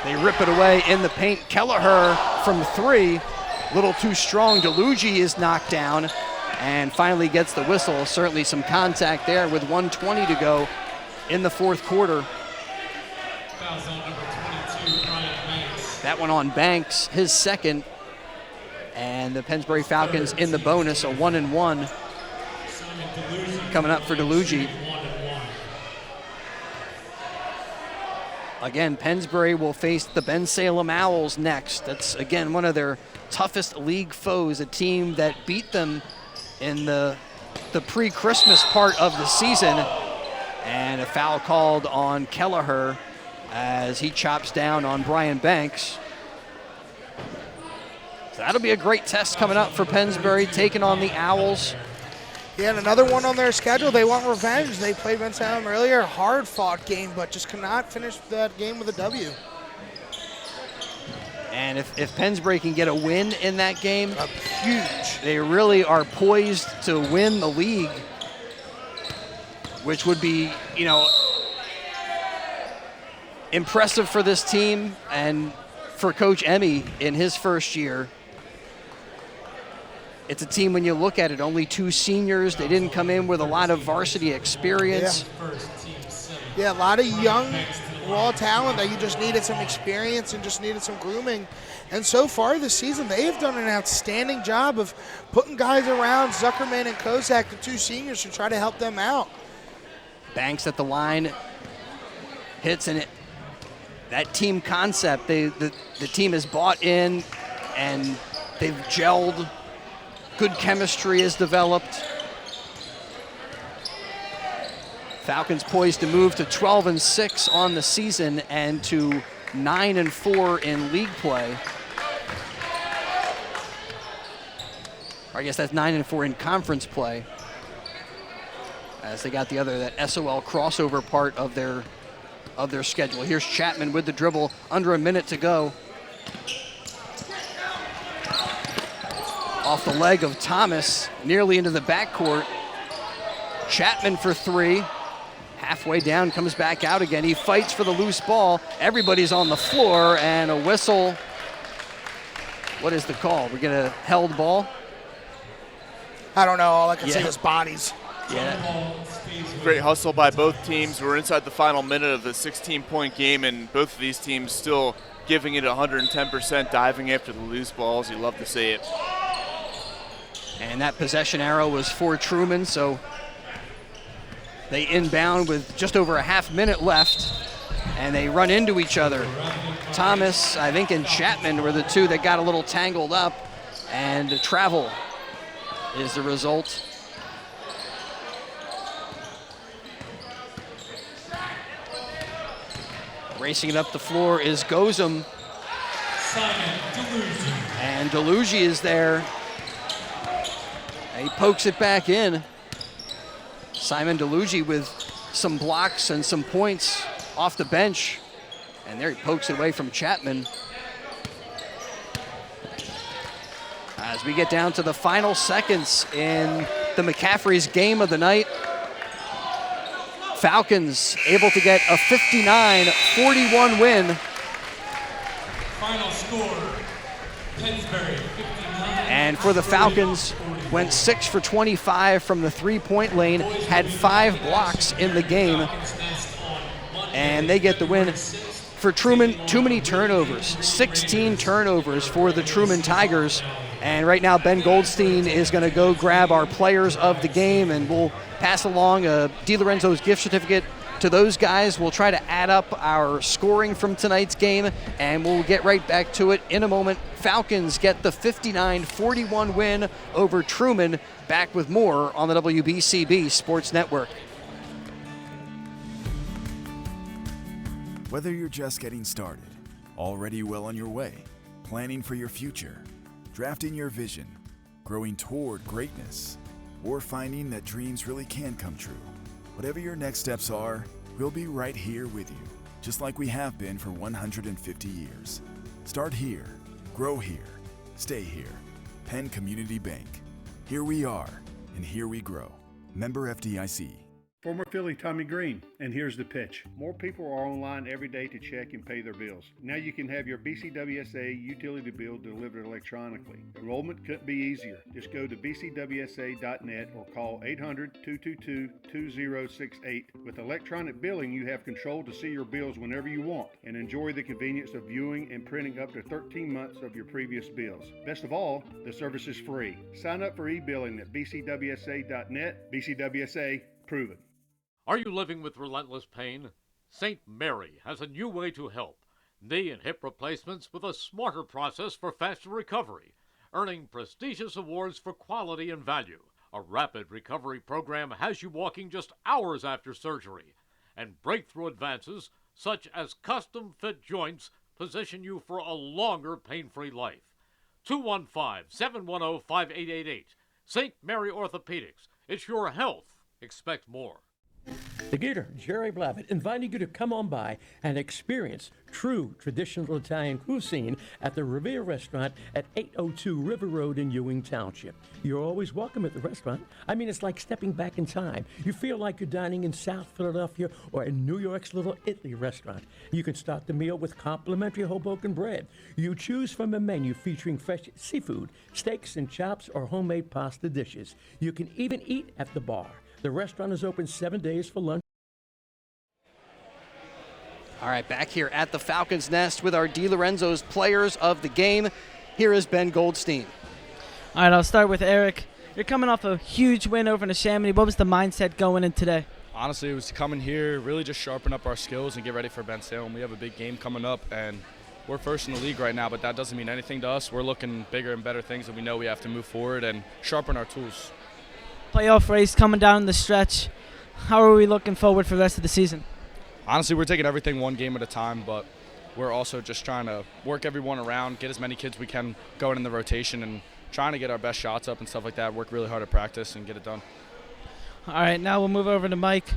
they rip it away in the paint. Kelleher from 3, a little too strong. DeLuigi is knocked down and finally gets the whistle. Certainly some contact there with 1:20 to go in the fourth quarter. That one on Banks, his second. And the Pennsbury Falcons in the bonus, a 1-and-1 coming up for DeLuigi. Again, Pennsbury will face the Ben Salem Owls next. That's, again, one of their toughest league foes, a team that beat them in the pre-Christmas part of the season. And a foul called on Kelleher as he chops down on Brian Banks. So that'll be a great test coming up for Pennsbury, taking on the Owls. Yeah, and another one on their schedule. They want revenge. They played Ben Salem earlier, hard-fought game, but just cannot finish that game with a W. And if Pennsbury can get a win in that game, huge. They really are poised to win the league, which would be, you know, impressive for this team and for Coach Emmy in his first year. It's a team, when you look at it, only 2 seniors. They didn't come in with a lot of varsity experience. Yeah, a lot of young, raw talent that you just needed some experience and just needed some grooming. And so far this season, they have done an outstanding job of putting guys around Zuckerman and Kozak, the 2 seniors, to try to help them out. Banks at the line, hits, and that team concept, the team has bought in and they've gelled. Good chemistry is developed. Falcons poised to move to 12-6 on the season and to 9-4 in league play. Or I guess that's 9-4 in conference play, as they got that SOL crossover part of their schedule. Here's Chapman with the dribble, under a minute to go. Off the leg of Thomas, nearly into the backcourt. Chapman for 3. Halfway down, comes back out again. He fights for the loose ball. Everybody's on the floor, and a whistle. What is the call? We're going to held ball? I don't know. All I can see is bodies. Yeah. Great hustle by both teams. We're inside the final minute of the 16-point game, and both of these teams still giving it 110%, diving after the loose balls. You love to see it. And that possession arrow was for Truman, so they inbound with just over a half minute left, and they run into each other. Thomas, I think, and Chapman were the 2 that got a little tangled up, and travel is the result. Racing it up the floor is Gozum. And DeLuigi is there. He pokes it back in. Simon DeLuigi with some blocks and some points off the bench. And there he pokes it away from Chapman. As we get down to the final seconds in the McCaffrey's game of the night. Falcons able to get a 59-41 win. Final score, Pennsbury 59. And for the Falcons, went 6 for 25 from the three-point lane, had 5 blocks in the game, and they get the win. For Truman, too many turnovers, 16 turnovers for the Truman Tigers. And right now, Ben Goldstein is going to go grab our players of the game, and we'll pass along a DiLorenzo's gift certificate to those guys. We'll try to add up our scoring from tonight's game, and we'll get right back to it in a moment. Falcons get the 59-41 win over Truman. Back with more on the WBCB Sports Network. Whether you're just getting started, already well on your way, planning for your future, drafting your vision, growing toward greatness, or finding that dreams really can come true, whatever your next steps are, we'll be right here with you, just like we have been for 150 years. Start here, grow here, stay here. Penn Community Bank. Here we are, and here we grow. Member FDIC. Former Philly Tommy Green, and here's the pitch. More people are online every day to check and pay their bills. Now you can have your BCWSA utility bill delivered electronically. Enrollment couldn't be easier. Just go to bcwsa.net or call 800-222-2068. With electronic billing, you have control to see your bills whenever you want and enjoy the convenience of viewing and printing up to 13 months of your previous bills. Best of all, the service is free. Sign up for e-billing at bcwsa.net. BCWSA, proven. Are you living with relentless pain? St. Mary has a new way to help. Knee and hip replacements with a smarter process for faster recovery, earning prestigious awards for quality and value. A rapid recovery program has you walking just hours after surgery, and breakthrough advances such as custom-fit joints position you for a longer pain-free life. 215-710-5888. St. Mary Orthopedics. It's your health. Expect more. The Gator, Jerry Blavitt, inviting you to come on by and experience true traditional Italian cuisine at the Revere Restaurant at 802 River Road in Ewing Township. You're always welcome at the restaurant. I mean, it's like stepping back in time. You feel like you're dining in South Philadelphia or in New York's Little Italy restaurant. You can start the meal with complimentary Hoboken bread. You choose from a menu featuring fresh seafood, steaks and chops, or homemade pasta dishes. You can even eat at the bar. The restaurant is open 7 days for lunch. All right, back here at the Falcons Nest with our DiLorenzo's players of the game. Here is Ben Goldstein. All right, I'll start with Eric. You're coming off a huge win over Neshaminy. What was the mindset going in today? Honestly, it was to come in here, really just sharpen up our skills and get ready for Ben Salem. We have a big game coming up, and we're first in the league right now, but that doesn't mean anything to us. We're looking bigger and better things, and we know we have to move forward and sharpen our tools. Playoff race coming down the stretch. How are we looking forward for the rest of the season? Honestly, we're taking everything one game at a time, but we're also just trying to work everyone around, get as many kids we can going in the rotation, and trying to get our best shots up and stuff like that, work really hard at practice and get it done. All right, now we'll move over to Mike.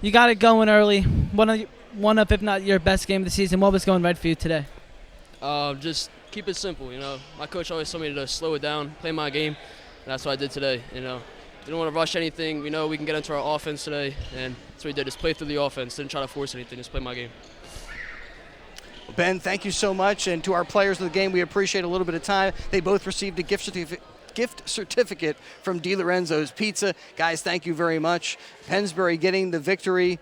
You got it going early. One of, if not your best game of the season. What was going right for you today? Just keep it simple, you know. My coach always told me to slow it down, play my game, and that's what I did today, you know. Didn't want to rush anything. We know we can get into our offense today, and that's what we did, just play through the offense. Didn't try to force anything, just play my game. Ben, thank you so much. And to our players of the game, we appreciate a little bit of time. They both received a gift certificate from DiLorenzo's Pizza. Guys, thank you very much. Pennsbury getting the victory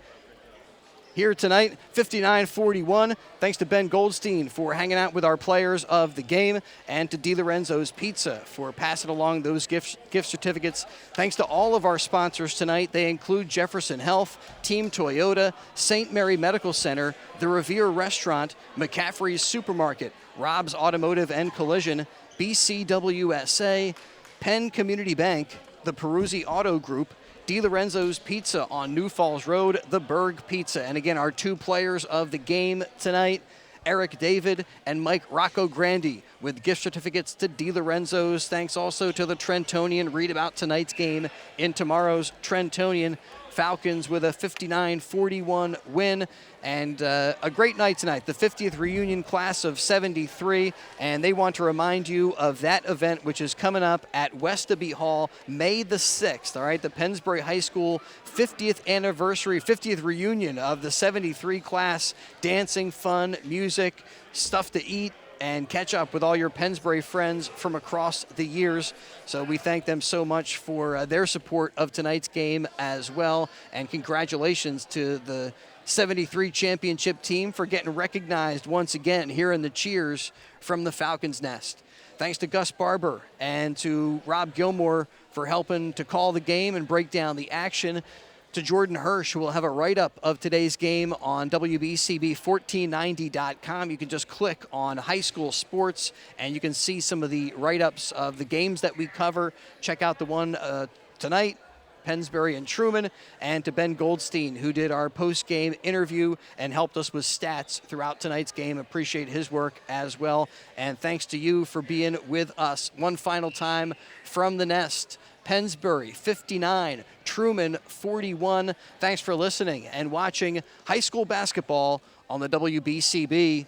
here tonight, 59-41. Thanks to Ben Goldstein for hanging out with our players of the game, and to DiLorenzo's Pizza for passing along those gift certificates. Thanks to all of our sponsors tonight. They include Jefferson Health, Team Toyota, St. Mary Medical Center, the Revere Restaurant, McCaffrey's Supermarket, Rob's Automotive and Collision, BCWSA, Penn Community Bank, the Peruzzi Auto Group, DiLorenzo's Pizza on New Falls Road, the Berg Pizza. And again, our two players of the game tonight, Eric David and Mike Rocco Grandi, with gift certificates to DiLorenzo's. Thanks also to the Trentonian. Read about tonight's game in tomorrow's Trentonian. Falcons with a 59-41 win. And a great night tonight, the 50th reunion class of 73. And they want to remind you of that event, which is coming up at Westaby Hall, May the 6th. All right, the Pennsbury High School 50th anniversary, 50th reunion of the 73 class. Dancing, fun, music, stuff to eat, and catch up with all your Pennsbury friends from across the years. So we thank them so much for their support of tonight's game as well. And congratulations to the 73 championship team for getting recognized once again here in the cheers from the Falcons Nest. Thanks to Gus Barber and to Rob Gilmore for helping to call the game and break down the action. To Jordan Hirsch, who will have a write-up of today's game on WBCB1490.com. You can just click on high school sports, and you can see some of the write-ups of the games that we cover. Check out the one tonight, Pennsbury and Truman, and to Ben Goldstein, who did our post-game interview and helped us with stats throughout tonight's game. Appreciate his work as well. And thanks to you for being with us. One final time from the Nest. Pennsbury 59, Truman 41. Thanks for listening and watching high school basketball on the WBCB